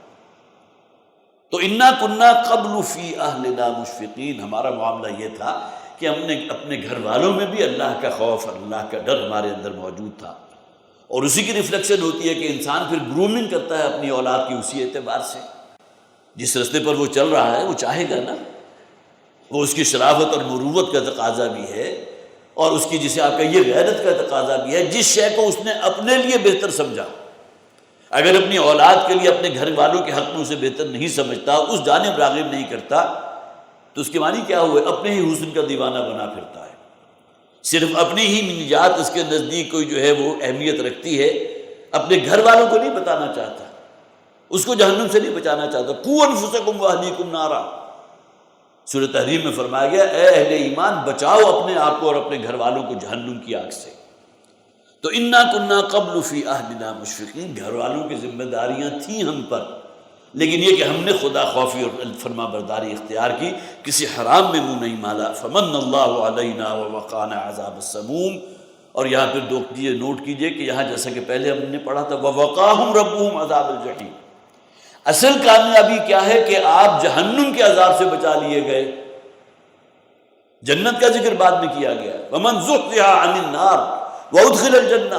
تو انا کنا قبل فی اہلنا مشفقین، ہمارا معاملہ یہ تھا کہ ہم نے اپنے گھر والوں میں بھی اللہ کا خوف، اللہ کا ڈر ہمارے اندر موجود تھا، اور اسی کی ریفلیکشن ہوتی ہے کہ انسان پھر گرومنگ کرتا ہے اپنی اولاد کی اسی اعتبار سے۔ جس راستے پر وہ چل رہا ہے وہ چاہے گا نا، وہ اس کی شرافت اور مروت کا تقاضا بھی ہے، اور اس کی جسے آپ کا یہ غیرت کا تقاضا بھی ہے، جس شے کو اس نے اپنے لیے بہتر سمجھا، اگر اپنی اولاد کے لیے، اپنے گھر والوں کے حق میں اسے بہتر نہیں سمجھتا، اس جانب راغب نہیں کرتا، تو اس کے معنی کیا ہوئے؟ اپنے ہی حسن کا دیوانہ بنا پھرتا ہے، صرف اپنی ہی نجات اس کے نزدیک کوئی جو ہے وہ اہمیت رکھتی ہے، اپنے گھر والوں کو نہیں بتانا چاہتا، اس کو جہنم سے نہیں بچانا چاہتا۔ قوا انفسکم واہلیکم نارا، سورہ تحریم میں فرمایا گیا اے اہل ایمان بچاؤ اپنے آپ کو اور اپنے گھر والوں کو جہنم کی آگ سے۔ تو انا کنا قبل فی اہلنا مشفقین، گھر والوں کی ذمہ داریاں تھیں ہم پر، لیکن یہ کہ ہم نے خدا خوفی اور فرما برداری اختیار کی، کسی حرام میں منہ نہیں مالا۔ فمن اللہ علینا ووقانا عذاب السموم، اور یہاں پھر نوٹ کیجئے کہ یہاں جیسا کہ پہلے ہم نے پڑھا تھا ووقاہم ربہم عذاب الجحیم، اصل کامیابی کیا ہے کہ آپ جہنم کے عذاب سے بچا لیے گئے۔ جنت کا ذکر بعد میں کیا گیا، ومن زحزح عن النار وادخل الجنہ،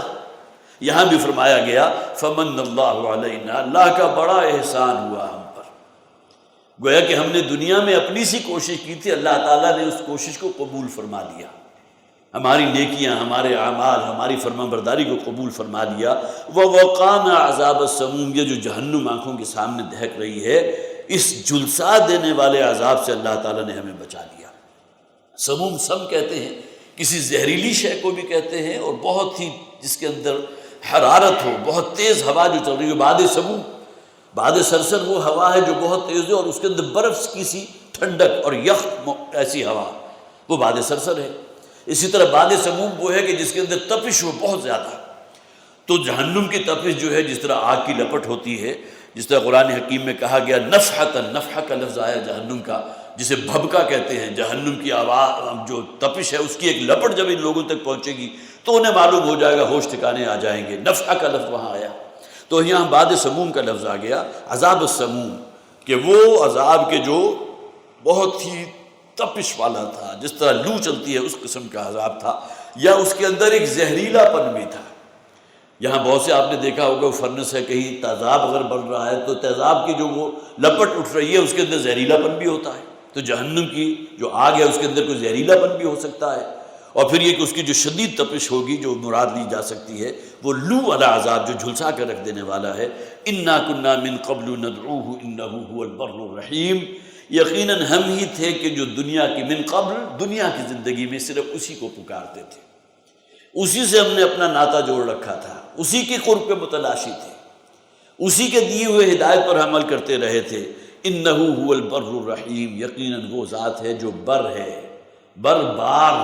یہاں بھی فرمایا گیا فمن اللہ علینا، اللہ کا بڑا احسان ہوا ہم پر۔ گویا کہ ہم نے دنیا میں اپنی سی کوشش کی تھی، اللہ تعالیٰ نے اس کوشش کو قبول فرما لیا، ہماری نیکیاں، ہمارے اعمال، ہماری فرما برداری کو قبول فرما لیا۔ وَوَقَانَا عَذَابَ السَّمُومِ، یہ جو جہنم آنکھوں کے سامنے دہک رہی ہے، اس جلسہ دینے والے عذاب سے اللہ تعالیٰ نے ہمیں بچا لیا۔ سموم سم کہتے ہیں، کسی زہریلی شے کو بھی کہتے ہیں، اور بہت ہی جس کے اندر حرارت ہو، بہت تیز ہوا جو چل رہی ہے، باد سموم، باد سرسر وہ ہوا ہے جو بہت تیز ہے اور اس کے اندر برف کی سی ٹھنڈک اور یخ ایسی ہوا، وہ باد سرسر ہے۔ اسی طرح باد سموم وہ ہے کہ جس کے اندر تپش ہو بہت زیادہ۔ تو جہنم کی تپش جو ہے جس طرح آگ کی لپٹ ہوتی ہے، جس طرح قرآن حکیم میں کہا گیا نفحۃ، نفحہ کا لفظ آیا جہنم کا، جسے بھبکا کہتے ہیں، جہنم کی آواز جو تپش ہے اس کی ایک لپٹ جب ان لوگوں تک پہنچے گی تو انہیں معلوم ہو جائے گا، ہوش ٹھکانے آ جائیں گے۔ نفحہ کا لفظ وہاں آیا، تو یہاں باد سموم کا لفظ آ گیا، عذاب السموم، کہ وہ عذاب کے جو بہت ہی تپش والا تھا، جس طرح لو چلتی ہے اس قسم کا عذاب تھا، یا اس کے اندر ایک زہریلا پن بھی تھا۔ یہاں بہت سے آپ نے دیکھا ہوگا وہ فرنس ہے، کہیں تیزاب اگر بن رہا ہے تو تیزاب کی جو وہ لپٹ اٹھ رہی ہے اس کے اندر زہریلا پن بھی ہوتا ہے، تو جہنم کی جو آگ ہے اس کے اندر کوئی زہریلا پن بھی ہو سکتا ہے، اور پھر یہ کہ اس کی جو شدید تپش ہوگی جو مراد لی جا سکتی ہے وہ لو والا عذاب جو جھلسا کر رکھ دینے والا ہے۔ انا کنا من قبل ندعوہ انہ هو البر الرحیم، یقیناً ہم ہی تھے کہ جو دنیا کی من قبل دنیا کی زندگی میں صرف اسی کو پکارتے تھے، اسی سے ہم نے اپنا ناطہ جوڑ رکھا تھا، اسی کی قرب کے متلاشی تھے، اسی کے دیے ہوئے ہدایت پر عمل کرتے رہے تھے۔ انہ هو البر الرحیم، یقیناً وہ ذات ہے جو بر ہے، بر بار،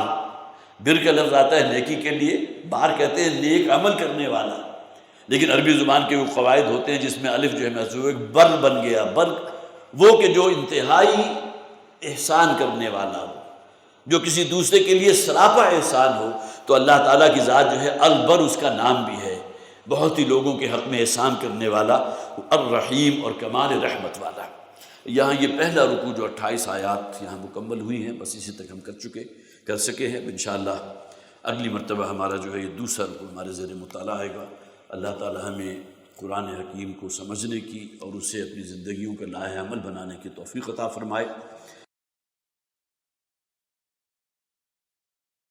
بر کا لفظ آتا ہے نیکی کے لیے، بار کہتے ہیں نیک عمل کرنے والا، لیکن عربی زبان کے وہ قواعد ہوتے ہیں جس میں الف جو ہے محذوف ایک بر بن گیا، بر وہ کہ جو انتہائی احسان کرنے والا ہو، جو کسی دوسرے کے لیے سراپا احسان ہو، تو اللہ تعالیٰ کی ذات جو ہے البر اس کا نام بھی ہے، بہت ہی لوگوں کے حق میں احسان کرنے والا، الرحیم اور کمال رحمت والا۔ یہاں یہ پہلا رکوع جو 28 آیات یہاں مکمل ہوئی ہیں، بس اسی تک ہم کر سکے ہیں۔ انشاءاللہ اگلی مرتبہ ہمارا جو ہے یہ دوسرا رکوع ہمارے زیر مطالعہ آئے گا۔ اللہ تعالی ہمیں قرآن حکیم کو سمجھنے کی اور اسے اپنی زندگیوں کا لائحہ عمل بنانے کی توفیق عطا فرمائے۔